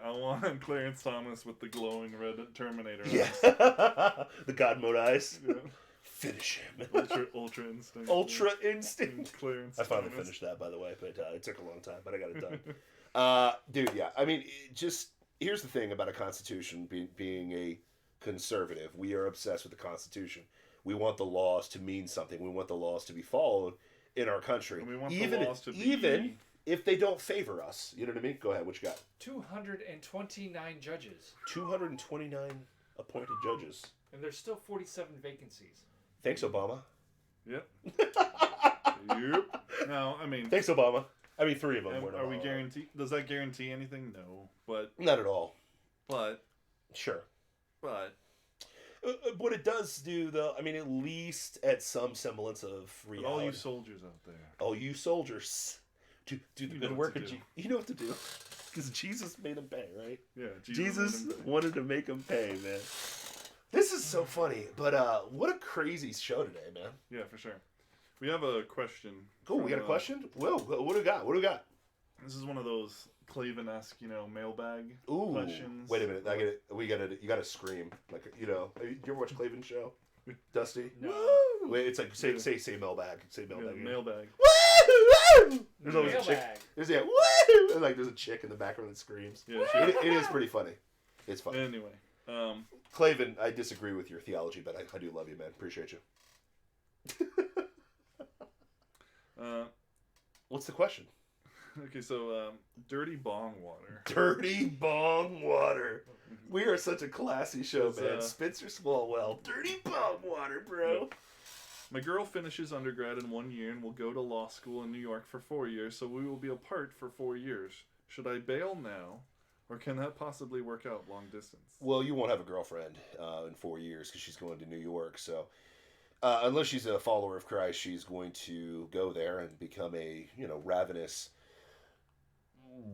I want Clarence Thomas with the glowing red Terminator eyes. Yeah. The God mode eyes. Yeah. Finish him. Ultra instinct. Ultra instinct. Clarence I finally Thomas. finished that, by the way, but it took a long time, but I got it done. Dude, yeah. I mean, here's the thing about a constitution being a conservative. We are obsessed with the Constitution. We want the laws to mean something. We want the laws to be followed in our country. And we want even the laws to be... Even if they don't favor us. You know what I mean? Go ahead. What you got? 229 judges. 229 appointed judges. And there's still 47 vacancies. Thanks, Obama. Yep. Yep. No, Thanks, Obama. 3 of them. Are we guaranteed? Does that guarantee anything? No, but not at all. But sure. But what it does do, though, at least at some semblance of reality. All you soldiers out there. All you soldiers. Do the good work. You know what to do. Because Jesus made them pay, right? Yeah, Jesus wanted to make them pay, man. This is so funny, but what a crazy show today, man. Yeah, for sure. We have a question. Cool, we got a question? Will, what do we got? This is one of those Claven-esque, mailbag questions. Wait a minute. You gotta scream. You ever watch Claven's show? Dusty? No. Woo! Wait, it's like, say mailbag. Say mailbag. Yeah, mailbag. Woo! There's always a chick. Mailbag. Woo! And there's a chick in the background that screams. Yeah, it is pretty funny. It's funny. Anyway. Claven, I disagree with your theology, but I do love you, man. Appreciate you. What's the question? Okay, so dirty bong water. Dirty bong water. We are such a classy show, man. Spencer Swalwell. Dirty bong water, bro. Yep. My girl finishes undergrad in 1 year and will go to law school in New York for 4 years, so we will be apart for 4 years. Should I bail now, or can that possibly work out long distance? Well, you won't have a girlfriend in 4 years because she's going to New York, so... unless she's a follower of Christ, she's going to go there and become a, ravenous,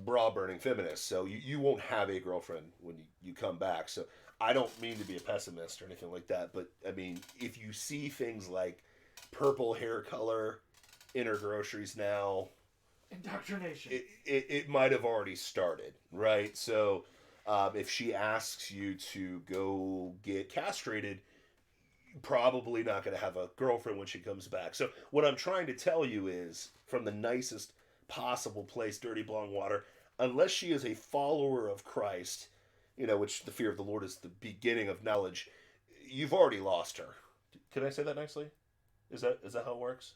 bra-burning feminist. So you won't have a girlfriend when you come back. So I don't mean to be a pessimist or anything like that, but, if you see things like purple hair color in her groceries now... Indoctrination. It might have already started, right? So if she asks you to go get castrated... probably not going to have a girlfriend when she comes back. So what I'm trying to tell you is, from the nicest possible place, dirty blonde water, unless she is a follower of Christ, which the fear of the Lord is the beginning of knowledge, you've already lost her. Can I say that nicely? Is that how it works?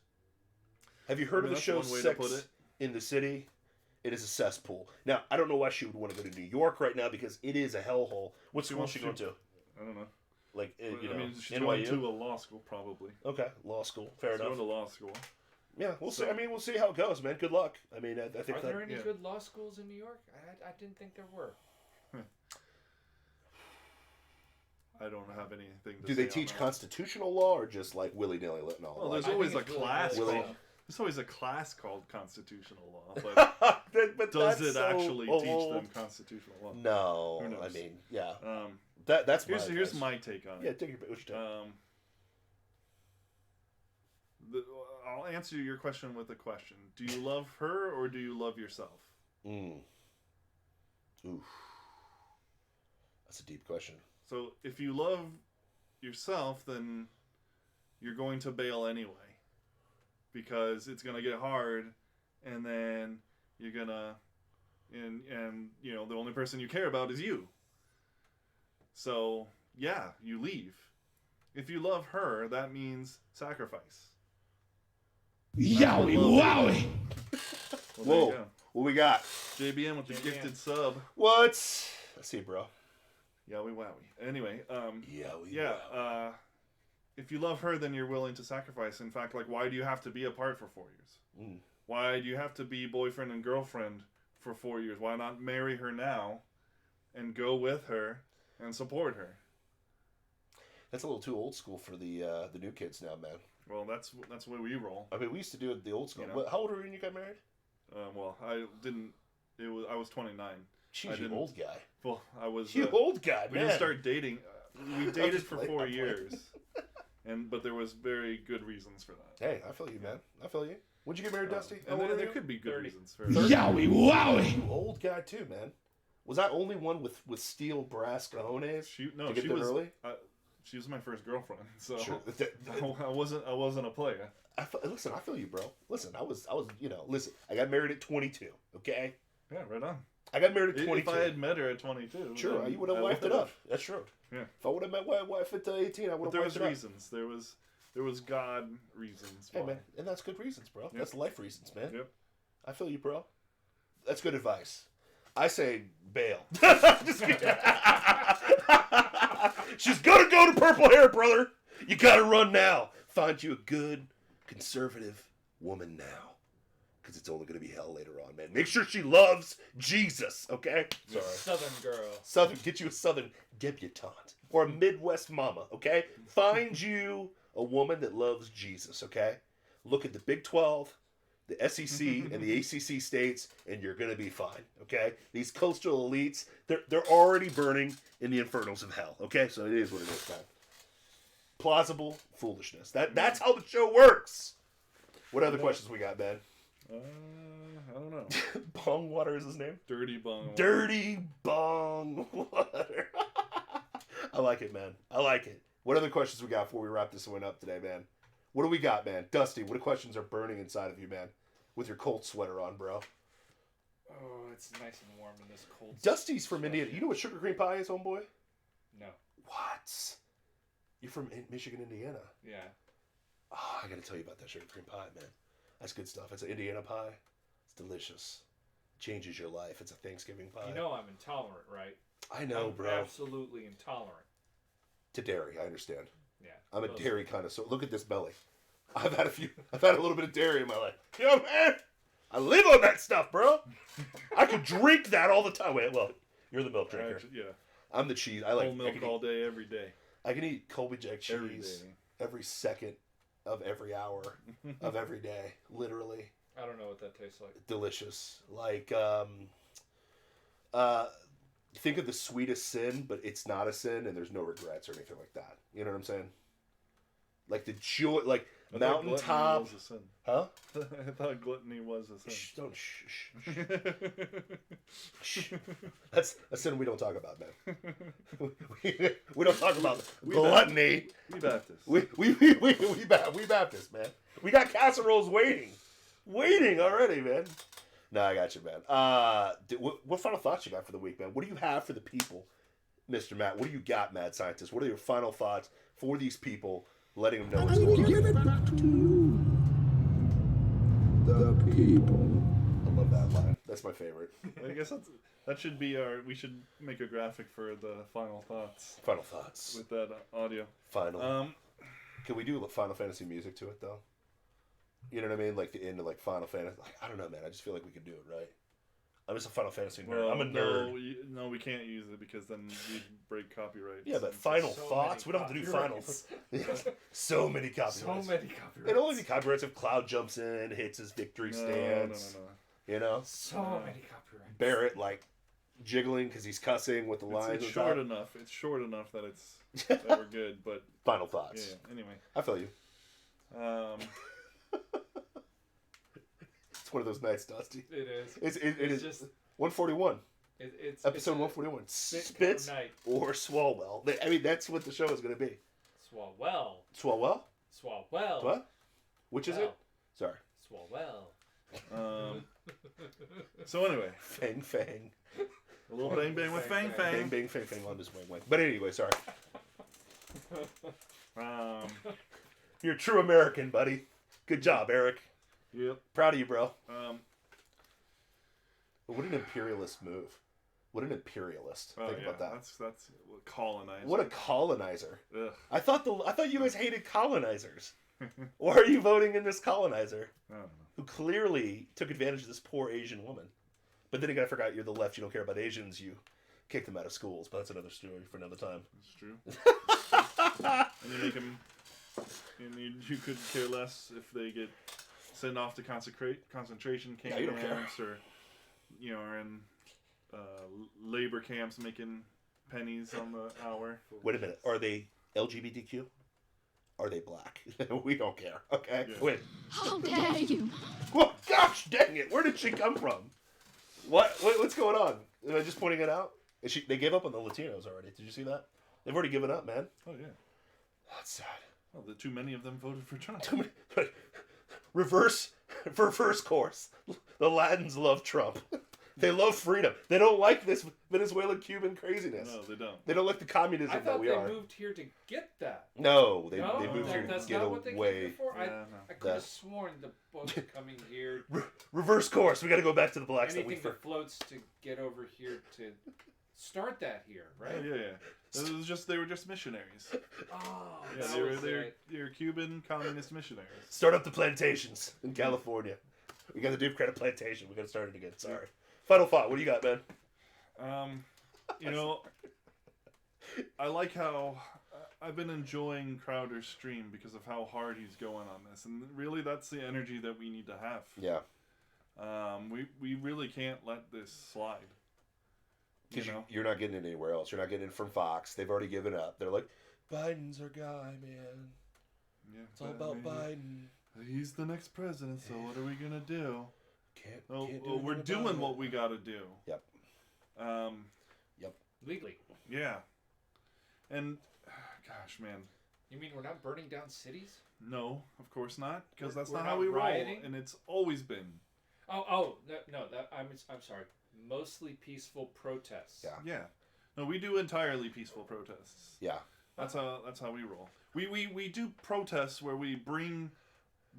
Have you heard of the show Sex in the City? It is a cesspool. Now, I don't know why she would want to go to New York right now, because it is a hellhole. What school is she going to? I don't know. Like, you know, I mean, she's going NYU? to a law school, probably. Okay, law school. Fair She's enough. going to law school. Yeah, we'll see. I mean, we'll see how it goes, man. Good luck. I mean, I think Are there any good law schools in New York? I didn't think there were. I don't have anything to say. Do they on teach that. constitutional law or just like willy-nilly letting all? Well, like, there's always a it's really class. good. Willy- There's always a class called constitutional law, but but does that's it so actually teach old. them constitutional law? No, Who knows? I mean, yeah. Um, That's here's advice. my take on Yeah, it. take your what you take. I'll answer your question with a question. Do you love her or do you love yourself? Oof. That's a deep question. So if you love yourself, then you're going to bail anyway. Because it's going to get hard, and then you're going to... And you know, the only person you care about is you. So, yeah, you leave. If you love her, that means sacrifice. Yowie, wowie! Well, there Whoa, you go. what we got? JBM with the JBM. gifted sub. What? Let's see, bro. Yowie wowie. Anyway, Yeah. if you love her, then you're willing to sacrifice. In fact, like, why do you have to be apart for 4 years? Mm. Why do you have to be boyfriend and girlfriend for 4 years? Why not marry her now and go with her and support her? That's a little too old school for the new kids now, man. Well, that's the way we roll. I mean, we used to do it the old school. You know. How old were you when you got married? Well, I didn't. I was 29. I Jeez, you didn't- old guy. Well, I was. You old guy, We man. didn't start dating. We dated just for playing, 4 I'm playing. years, but there was very good reasons for that. Hey, I feel you, man. I feel you. When'd you get married, Dusty? How And old are there you? could be good 30. reasons for Yowie, wowie! You old guy too, man. Was I only one with steel brass cojones? She To get there early? She was my first girlfriend, so Sure. I wasn't a player. Listen, I feel you, bro. Listen, I was, listen, I got married at 22, okay? Yeah, right on. I got married at 22. If I had met her at 22, Sure, then you would have I wifed it would've. up. That's true. Yeah. If I would have met my wife at 18, I would But have there wifed was it up. reasons. There was God reasons. Hey, why. man, and that's good reasons, bro. That's life reasons, man. Yep. I feel you, bro. That's good advice. I say bail. Just kidding. She's gonna go to purple hair, brother. You gotta run now. Find you a good, conservative woman now. Because it's only gonna be hell later on, man. Make sure she loves Jesus, okay? Sorry. Southern girl. Southern, get you a Southern debutante. Or a Midwest mama, okay? Find you a woman that loves Jesus, okay? Look at the Big 12, the SEC, and the ACC states, and you're going to be fine, okay? These coastal elites, they're already burning in the infernals of hell, okay? So it is what it is, man. Plausible foolishness. That's how the show works. What other questions we got, man? I don't know. Bong Water is his name? Dirty bung. Dirty Bong Water. I like it, man. I like it. What other questions we got before we wrap this one up today, man? What do we got, man? Dusty, what questions are burning inside of you, man? With your cold sweater on, bro. Oh, it's nice and warm in this cold. Dusty's from Indiana. You know what sugar cream pie is, homeboy? No. What? You're from Michigan, Indiana. Yeah. Oh, I gotta tell you about that sugar cream pie, man. That's good stuff. It's an Indiana pie. It's delicious. Changes your life. It's a Thanksgiving pie. You know I'm intolerant, right? I know, I'm bro. absolutely intolerant. To dairy, I understand. Yeah. I'm a Those- dairy connoisseur. Look at this belly. I've had a little bit of dairy in my life. You know, man, I live on that stuff, bro. I could drink that all the time. Wait, well, you're the milk drinker. Yeah. I'm the cheese. I like Whole milk all day, every day. I can eat Colby Jack Every cheese day. every second of every hour of every day. Literally I don't know what that tastes like. delicious. Like, think of the sweetest sin, but it's not a sin, and there's no regrets or anything like that. You know what I'm saying? Like the joy, like I thought mountaintop, gluttony was a sin. huh? I thought gluttony was a sin. Shh, don't shh. Shh. That's a sin we don't talk about, man. we don't talk about gluttony. We Baptists. We Baptist, man. We got casseroles waiting already, man. No, I got you, man. What final thoughts you got for the week, man? What do you have for the people, Mr. Matt? What do you got, Mad Scientist? What are your final thoughts for these people, letting them know what's going on? Give it back to you, the people. I love that line. That's my favorite. I guess that should be our. We should make a graphic for the final thoughts Final thoughts. with that audio. Final. Can we do Final Fantasy music to it though? You know what I mean? Like the end of like Final Fantasy. Like, I don't know, man. I just feel like we could do it, right? I'm just a Final Fantasy nerd. Well, I'm a nerd. No, we can't use it because then we break copyright. Yeah, but final So thoughts. We many don't have to do final. copyrights. So many copyrights. So many copyrights. It'll only be copyrights if Cloud jumps in, hits his victory stance. No. You know, So many copyrights. Barrett like jiggling because he's cussing with the lines. It's short enough. It's short enough that it's that we're good. But Final thoughts. yeah. Anyway, I feel you. It's one of those nights, Dusty. It is. It is just 141. it's Episode it's 141. Spit Spits night. or Swalwell. I mean, that's what the show is going to be. Swalwell. Swalwell? Swalwell. What? Which is it? Sorry. Swalwell. So anyway, Fang Fang. a little bang bang with Fang Bang Fang. Bang Fang Fang on this wing wing. But anyway, sorry. You're a true American, buddy. Good job, Eric. Yep. Proud of you, bro. What an imperialist move. What an imperialist. Think about that. That's colonizer. What a colonizer. Ugh. I thought you guys hated colonizers. Why are you voting in this colonizer I don't know. who clearly took advantage of this poor Asian woman? But then again, I forgot you're the left. You don't care about Asians. You kick them out of schools. But that's another story for another time. It's true. And you make them. And you could care less if they get sent off to concentration camps, Yeah, you don't care. or are in labor camps making pennies on the hour. Wait a minute. Are they LGBTQ? Are they black? We don't care. Okay. Yeah. Wait. How dare you! Well, gosh dang it! Where did she come from? What's going on? Am I just pointing it out? They gave up on the Latinos already. Did you see that? They've already given up, man. Oh yeah. That's sad. Well, too many of them voted for Trump. Reverse course. The Latins love Trump. They love freedom. They don't like this Venezuelan Cuban craziness. No, they don't. They don't like the communism I that thought we they are. moved here to get that. No, they No, moved here to that's get not what they came away. here for. Yeah, I could have That- sworn the boats coming here. Reverse course. We got to go back to the blacks that we Anything that floats to get over here to start that here, right? Yeah. They were just missionaries. Oh, Yeah, that they was were it. Cuban communist missionaries. Start up the plantations in California. We got the Duke Credit Plantation. We got to start it again. Sorry. Final thought. What do you got, man? I like how I've been enjoying Crowder's stream because of how hard he's going on this, and really that's the energy that we need to have. Yeah. We really can't let this slide. Because you're not getting it anywhere else. You're not getting it from Fox. They've already given up. They're like, Biden's our guy, man. Yeah, It's all about Biden. He's the next president, so what are we gonna do? Can't Well, we're doing what we gotta do. Yep. Legally. Yeah. And, gosh, man. You mean we're not burning down cities? No, of course not, because We're- that's we're not how not we roll, rioting? and it's always been. I'm sorry. Mostly peaceful protests. Yeah. Yeah. No, we do entirely peaceful protests. Yeah. That's how we roll. We do protests where we bring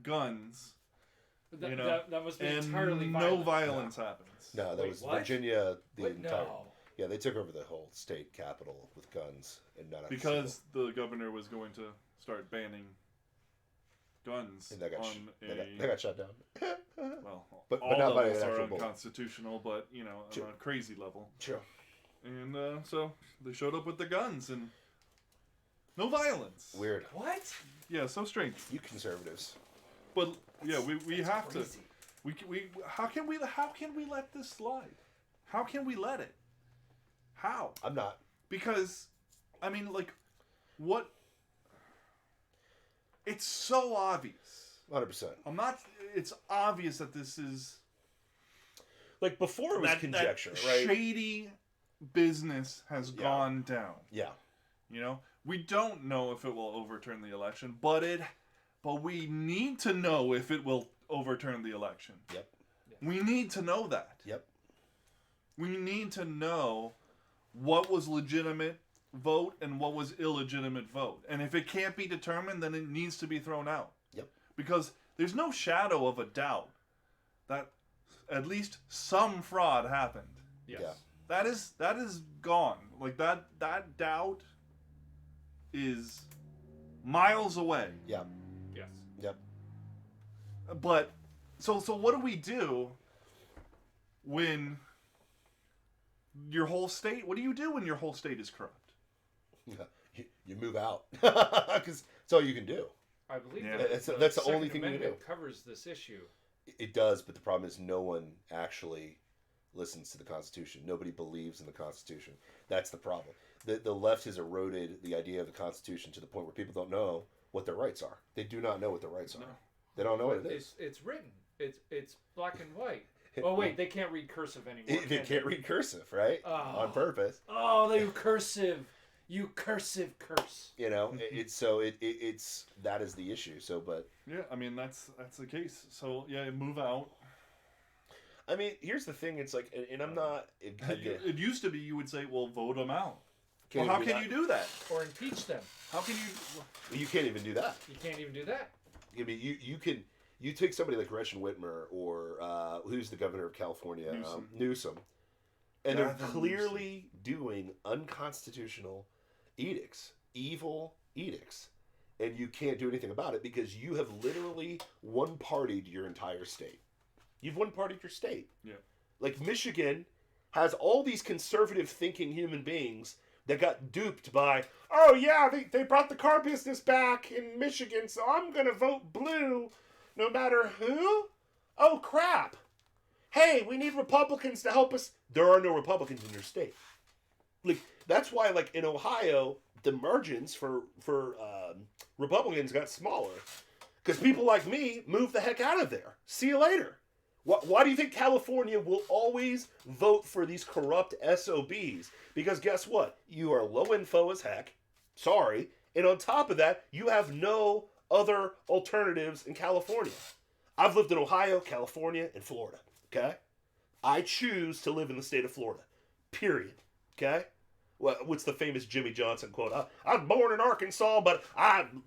guns, That must be and entirely no violent. violence happens. No, that Wait, was what? Virginia. Wait, no. Yeah, they took over the whole state capital with guns and not Because the governor was going to start banning guns and that got, on that got shut down. well, but all not by levels an are actual bullet. unconstitutional, but Sure. on a crazy level. Sure. And so they showed up with the guns and no violence. Weird. What? Yeah, so strange. You conservatives. But yeah, we have to. Crazy. We how can we let this slide? How can we let it? How? I'm not. Because, I mean, like, what? It's so obvious. 100%. I'm not. It's obvious that this is Like before it was that conjecture, right? shady business has Yeah. gone down. Yeah. We don't know if it will overturn the election, but we need to know if it will overturn the election. Yep. We need to know that. Yep. We need to know what was legitimate vote and what was illegitimate vote. And if it can't be determined, then it needs to be thrown out. Yep. Because there's no shadow of a doubt that at least some fraud happened. Yes. Yeah. That is gone. Like that doubt is miles away. Yeah. Yes. Yep. But so what do we do when your whole state? What do you do when your whole state is corrupt? You move out because that's all you can do. I believe Yeah. that That's the Second only thing you can Amendment do. covers this issue. It does, but the problem is no one actually listens to the Constitution. Nobody believes in the Constitution. That's the problem. The left has eroded the idea of the Constitution to the point where people don't know what their rights are. They do not know what their rights are. No. They don't know what it is. It's written. It's black and white. Oh wait, they can't read cursive anymore. They can't read cursive, right? Oh. On purpose. Oh, they cursive. You cursive curse. You know, it's that is the issue. So, but Yeah, I mean that's the case. So yeah, move out. I mean, here's the thing. It's like, and I'm not. It used to be you would say, well, vote them out. Can't Well, how even can do you do that? Or impeach them. How can you? that. You can't even do that. You can't even do that. I mean, you take somebody like Gretchen Whitmer or who's the governor of California, Newsom, and they're Gavin clearly doing unconstitutional edicts, evil edicts, and you can't do anything about it because you have literally one-partied your entire state. You've one-partied your state. Yeah. Like Michigan has all these conservative-thinking human beings that got duped by, oh yeah, they brought the car business back in Michigan, so I'm gonna vote blue no matter who? Oh crap. Hey, we need Republicans to help us. There are no Republicans in your state. Like, that's why, like, in Ohio, the margins for Republicans got smaller. Because people like me moved the heck out of there. See you later. Why do you think California will always vote for these corrupt SOBs? Because guess what? You are low info as heck. Sorry. And on top of that, you have no other alternatives in California. I've lived in Ohio, California, and Florida. Okay? I choose to live in the state of Florida. Period. Okay? What's the famous Jimmy Johnson quote? I was born in Arkansas, but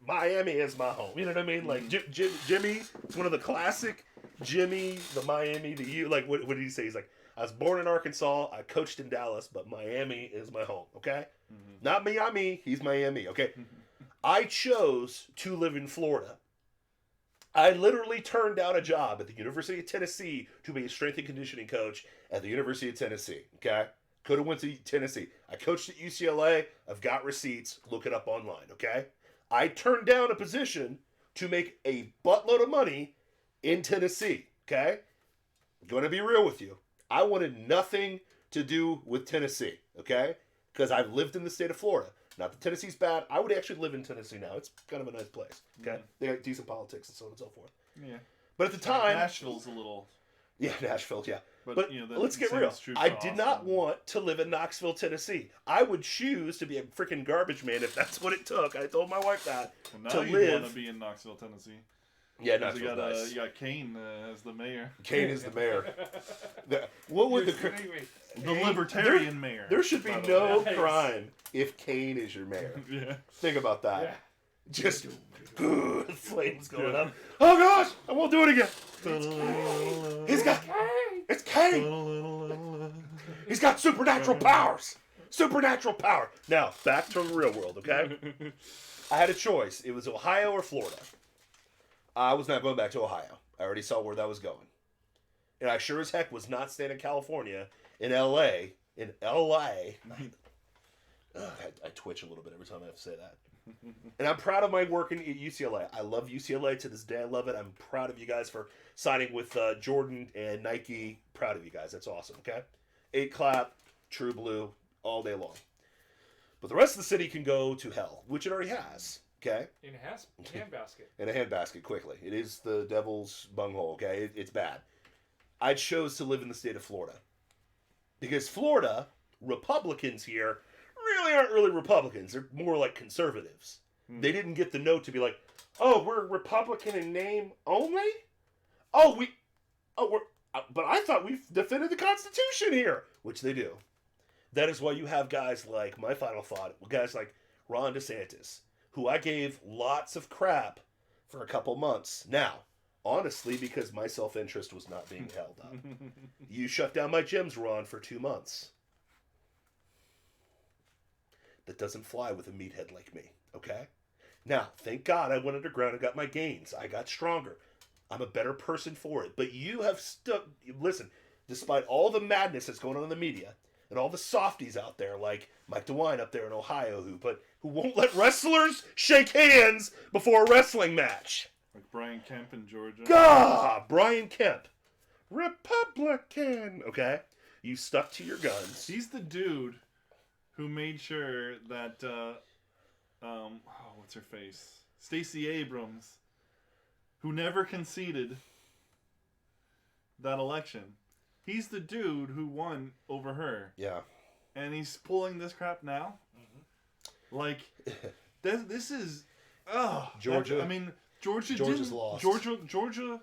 Miami is my home. You know what I mean? Like, Jimmy, it's one of the classic Jimmy, the Miami, the U. Like, what did he say? He's like, I was born in Arkansas, I coached in Dallas, but Miami is my home. Okay? Mm-hmm. Not Miami, he's Miami. Okay? I chose to live in Florida. I literally turned down a job at the University of Tennessee to be a strength and conditioning coach at the University of Tennessee. Okay? Could have went to Tennessee. I coached at UCLA. I've got receipts. Look it up online, okay? I turned down a position to make a buttload of money in Tennessee, okay? I'm going to be real with you. I wanted nothing to do with Tennessee, okay? Because I've lived in the state of Florida. Not that Tennessee's bad. I would actually live in Tennessee now. It's kind of a nice place, okay? Mm-hmm. They got decent politics and so on and so forth. Yeah. But at the time... Nashville's a little... Yeah, Nashville, yeah. But you know, let's get real. I did not want to live in Knoxville, Tennessee. I would choose to be a freaking garbage man if that's what it took. I told my wife that. Well, now to you live. Want to be in Knoxville, Tennessee. Yeah, Because Knoxville's nice. You got Kane as the mayor. Kane is the mayor. What would The libertarian mayor. There should be by the no way. crime if Kane is your mayor. Yeah. Think about that. Yeah. Just flames going up. Oh gosh, I won't do it again. He's got. It's Kane. He's got supernatural powers. Supernatural power. Now back to the real world, okay? I had a choice. It was Ohio or Florida. I was not going back to Ohio. I already saw where that was going. And I sure as heck was not staying in California, in L.A. In L.A. I twitch a little bit every time I have to say that. And I'm proud of my work at UCLA. I love UCLA to this day. I love it. I'm proud of you guys for signing with Jordan and Nike. Proud of you guys. That's awesome, okay? 8 clap, true blue, all day long. But the rest of the city can go to hell, which it already has, okay? In a handbasket. In a handbasket, quickly. It is the devil's bunghole, okay? It's bad. I chose to live in the state of Florida. Because Florida, Republicans here really aren't really Republicans. They're more like conservatives. They didn't get the note to be like, oh, we're Republican in name only? But I thought we defended the Constitution here. Which they do. That is why you have guys like, my final thought, guys like Ron DeSantis, who I gave lots of crap for a couple months. Now, Honestly, because my self-interest was not being held up. You shut down my gyms, Ron, for 2 months. That doesn't fly with a meathead like me, okay? Now, thank God I went underground and got my gains. I got stronger. I'm a better person for it. But you have stuck... Listen, despite all the madness that's going on in the media, and all the softies out there, like Mike DeWine up there in Ohio, who won't let wrestlers shake hands before a wrestling match. Like Brian Kemp in Georgia. God, Brian Kemp, Republican. Okay, you stuck to your guns. He's the dude who made sure that what's her face? Stacey Abrams, who never conceded that election. He's the dude who won over her. Yeah. And he's pulling this crap now. Mm-hmm. Like, this is... Georgia. I mean, Georgia's lost. Georgia...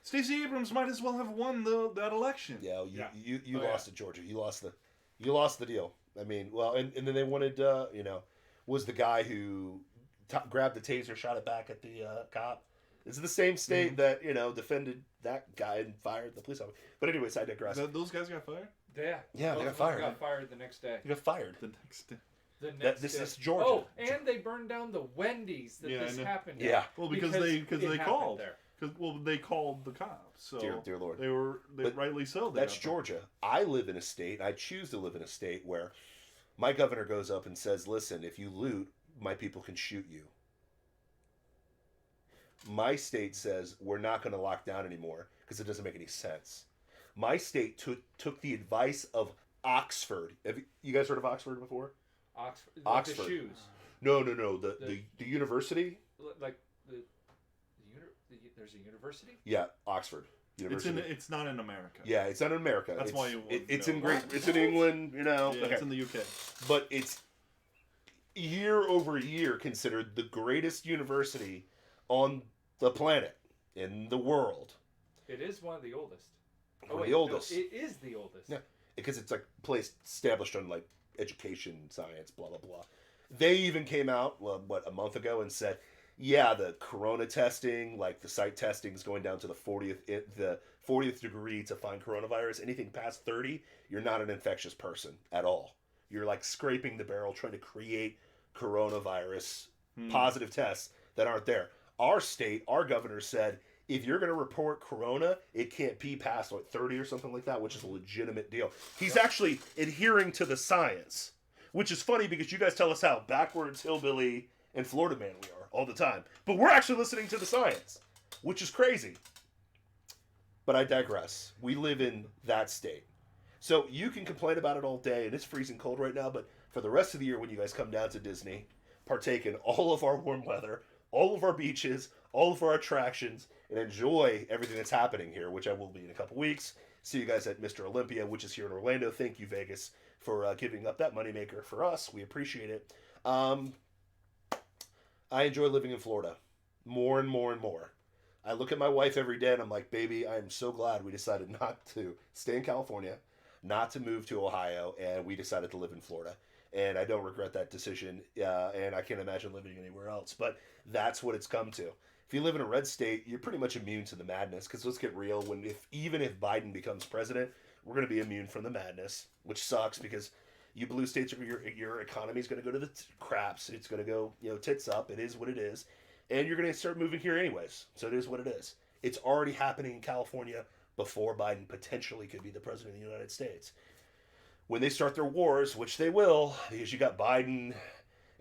Stacey Abrams might as well have won that election. Yeah, you lost to Georgia. You lost the deal. I mean, well, and then they wanted, was the guy who grabbed the taser, shot it back at the cop. It's the same state that, defended that guy and fired the police officer. But anyways, I digress. Those guys got fired? Yeah, they got fired. Got fired the next day. They got fired. The next day. This is Georgia. Oh, and they burned down the Wendy's that this happened at. Yeah. Well, because they called. They called the cops. So dear Lord. They rightly so. That's Georgia. I live in a state, I choose to live in a state where my governor goes up and says, listen, if you loot, my people can shoot you. My state says we're not going to lock down anymore because it doesn't make any sense. My state took the advice of Oxford. Have you guys heard of Oxford before? Oxford. Oxford. The shoes. No. The university. Like there's a university. Yeah, Oxford University. It's not in America. Yeah, it's not in America. That's why you. It's in It's in England. Yeah, okay. It's in the UK. But it's year over year considered the greatest university on the planet, in the world. It is one of the oldest. The oldest. No, it is the oldest. Yeah, because it's like a place established on like education, science, blah blah blah. They even came out a month ago and said, yeah, the corona testing, like the site testing, is going down to the 40th degree to find coronavirus. Anything past 30, you're not an infectious person at all. You're like scraping the barrel trying to create coronavirus positive tests that aren't there. Our state, our governor said, if you're going to report corona, it can't be past 30 or something like that, which is a legitimate deal. He's actually adhering to the science, which is funny because you guys tell us how backwards, hillbilly, and Florida man we are all the time. But we're actually listening to the science, which is crazy. But I digress. We live in that state. So you can complain about it all day, and it's freezing cold right now, but for the rest of the year when you guys come down to Disney, partake in all of our warm weather, all of our beaches, all of our attractions, and enjoy everything that's happening here, which I will be in a couple weeks. See you guys at Mr. Olympia, which is here in Orlando. Thank you, Vegas, for giving up that moneymaker for us. We appreciate it. I enjoy living in Florida more and more and more. I look at my wife every day and I'm like, baby, I am so glad we decided not to stay in California, not to move to Ohio, and we decided to live in Florida. And I don't regret that decision, and I can't imagine living anywhere else. But that's what it's come to. If you live in a red state, you're pretty much immune to the madness. Because let's get real, even if Biden becomes president, we're going to be immune from the madness, which sucks because you blue states, your economy is going to go to the craps. It's going to go tits up. It is what it is. And you're going to start moving here anyways. So it is what it is. It's already happening in California before Biden potentially could be the president of the United States. When they start their wars, which they will, because you got Biden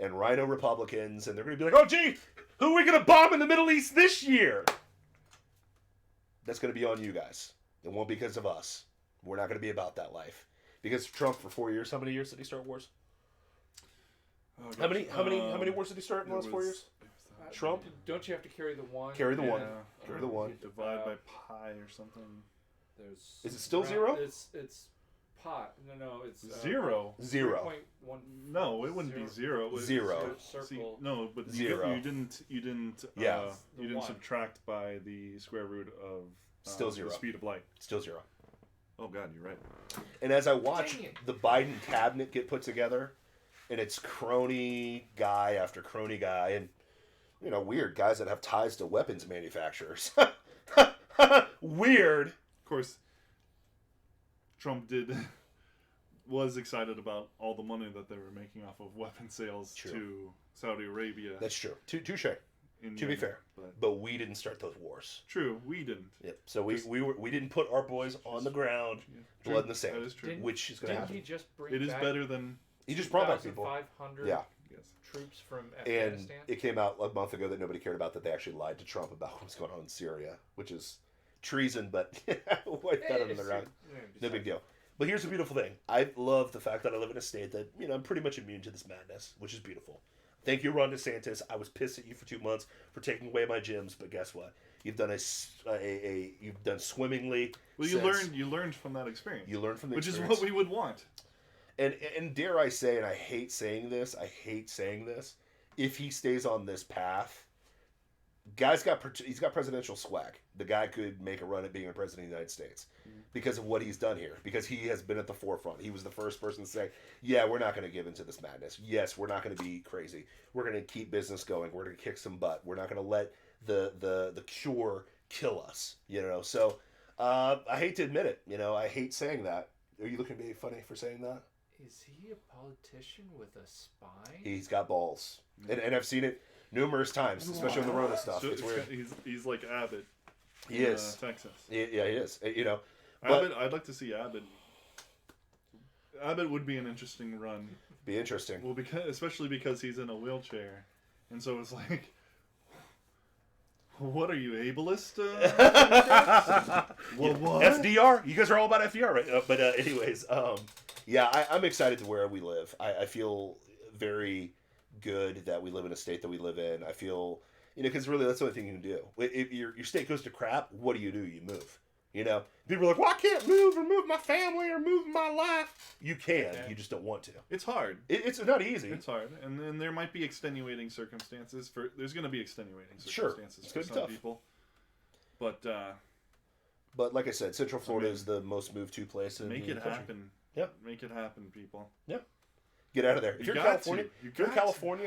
and Rhino Republicans, and they're going to be like, oh, gee, who are we going to bomb in the Middle East this year? That's going to be on you guys. It won't be because of us. We're not going to be about that life. Because Trump, for 4 years, how many years did he start wars? Oh, how many wars did he start in the last 4 years? Trump? Don't you have to carry the one? Carry the one. Yeah. Carry the one. Divide by pi or something. Is it still zero? It's pot. No, it's zero. 0. 3.1. No, it wouldn't be zero. It was Zero. Circle. See, no, but Zero. You didn't. Yeah. You didn't one. subtract by the square root of Still zero. the speed of light. Still 0. Oh God, you're right. And as I watch the Biden cabinet get put together, and it's crony guy after crony guy, and weird guys that have ties to weapons manufacturers. Weird. Of course, Trump was excited about all the money that they were making off of weapon sales to Saudi Arabia. That's true. Touche. To be fair, but we didn't start those wars. True, we didn't. Yep. So we didn't put our boys on the ground, blood in the sand. That is true. Which is going to happen. Didn't he just bring It is back better than. He just brought back people. 2,500 Yeah. troops from And Afghanistan? it came out a month ago that nobody cared about, that they actually lied to Trump about what was going on in Syria, which is treason, but wipe that under the rug. No big deal. But here's the beautiful thing. I love the fact that I live in a state that, I'm pretty much immune to this madness, which is beautiful. Thank you, Ron DeSantis. I was pissed at you for 2 months for taking away my gyms, but guess what? You've done you've done swimmingly. Well, you learned from that experience. You learned from the which experience. is what we would want. And dare I say, and I hate saying this, if he stays on this path, he's got presidential swag. The guy could make a run at being a president of the United States because of what he's done here. Because he has been at the forefront. He was the first person to say, "Yeah, we're not going to give into this madness. Yes, we're not going to be crazy. We're going to keep business going. We're going to kick some butt. We're not going to let the cure kill us." So I hate to admit it. I hate saying that. Are you looking at me funny for saying that? Is he a politician with a spine? He's got balls, and I've seen it numerous times, especially on the Rona stuff. So it's weird. He's like Abbott. He is Texas. Yeah, he is. Abbott. I'd like to see Abbott. Abbott would be an interesting run. Be interesting. Well, especially because he's in a wheelchair, and so it's like, what are you, ableist? Well, what? FDR. You guys are all about FDR, right? But anyways, yeah, I'm excited to where we live. I feel very good that we live in a state that we live in. I feel, because really that's the only thing you can do. If your state goes to crap, what do? You move. People are like, well, I can't move or move my family or move my life. You can. You just don't want to. It's hard. It's not easy. It's hard. And then there might be extenuating circumstances. There's going to be extenuating circumstances for some people. But like I said, Central Florida is the most moved to place in the country. Happen. Yep. Make it happen, people. Yeah. Get out of there. If you're in California,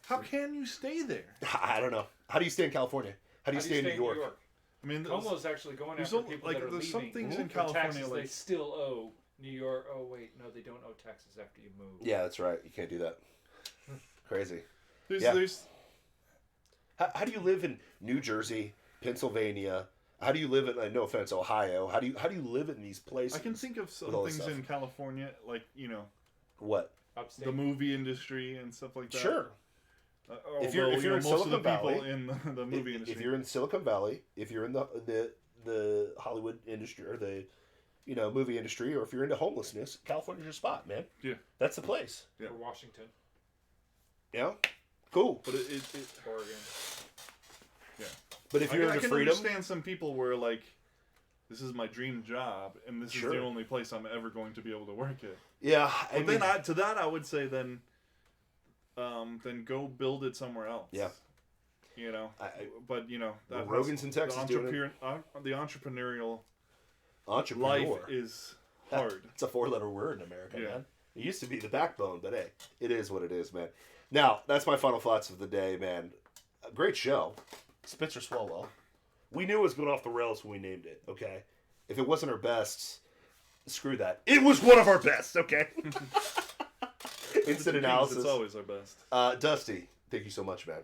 How can you stay there? I don't know. How do you stay in California? How do you stay in New York? I mean, Como's actually going after people that are leaving. Some things in California, California, they still owe New York. Oh wait, no, they don't owe Texas after you move. Yeah, that's right. You can't do that. Crazy. How do you live in New Jersey, Pennsylvania? How do you live in? No offense, Ohio. How do you live in these places? I can think of some things in California, like what Upstate. The movie industry and stuff like that. Sure. If you're in most Silicon of the Valley, people in the movie industry. If you're in Silicon Valley, if you're in the Hollywood industry or the movie industry, or if you're into homelessness, California's your spot, man. Yeah, that's the place. Yeah. For Washington. Yeah, cool. But Oregon. Yeah, but if you're into freedom, I can understand some people where like, this is my dream job, and this is the only place I'm ever going to be able to work at. Yeah, but then I would say then go build it somewhere else. Yeah. But Rogan's in Texas the entrepreneurial life is hard. It's a 4-letter word in America, man. It used to be the backbone, but hey, it is what it is, man. Now, that's my final thoughts of the day, man. A great show. Spencer Swalwell. We knew it was going off the rails when we named it, okay? If it wasn't our best, screw that. It was one of our best, okay? Instant analysis. It's always our best. Dusty, thank you so much, man.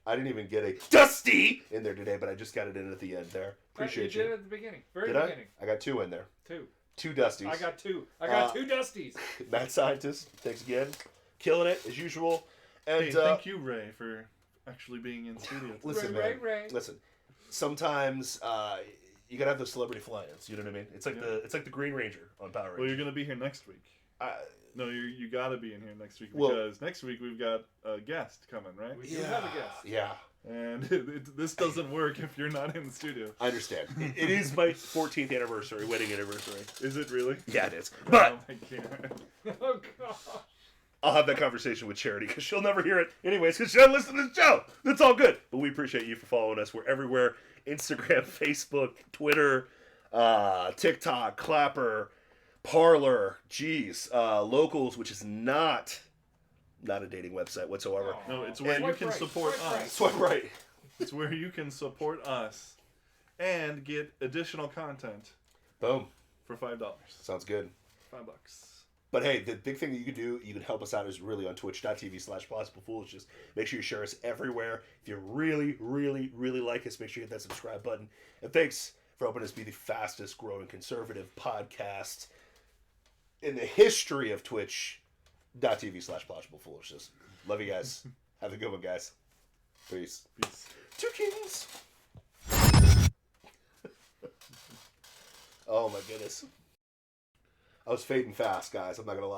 I didn't even get a Dusty in there today, but I just got it in at the end there. Appreciate you. You did it at the beginning. Very did beginning. I got 2 in there. 2. 2 Dusties. I got 2. I got 2 Dusties. Mad Scientist, thanks again. Killing it, as usual. And thank you, Ray, for actually being in studio. Listen, Ray. Listen. Sometimes you gotta have those celebrity fly-ins. You know what I mean? It's like the Green Ranger on Power Rangers. Well, you're gonna be here next week. No, you gotta be in here next week because next week we've got a guest coming, right? We do have a guest. Yeah. And this doesn't work if you're not in the studio. I understand. It is my 14th wedding anniversary. Is it really? Yeah, it is. But I can't. Oh gosh. I'll have that conversation with Charity because she'll never hear it anyways because she doesn't listen to the show. That's all good. But we appreciate you for following us. We're everywhere. Instagram, Facebook, Twitter, TikTok, Clapper, Parlor, Locals, which is not a dating website whatsoever. No, it's where you can support us. Swipe right. It's where you can support us and get additional content Boom. for $5. Sounds good. $5. But hey, the big thing that you can do, you can help us out, is really on twitch.tv/plausiblepoolishness. Make sure you share us everywhere. If you really, really, really like us, make sure you hit that subscribe button. And thanks for helping us be the fastest growing conservative podcast in the history of twitch.tv/plausiblepoolishness. Love you guys. Have a good one, guys. Peace. Peace. Two kings. Oh my goodness. I was fading fast, guys. I'm not going to lie.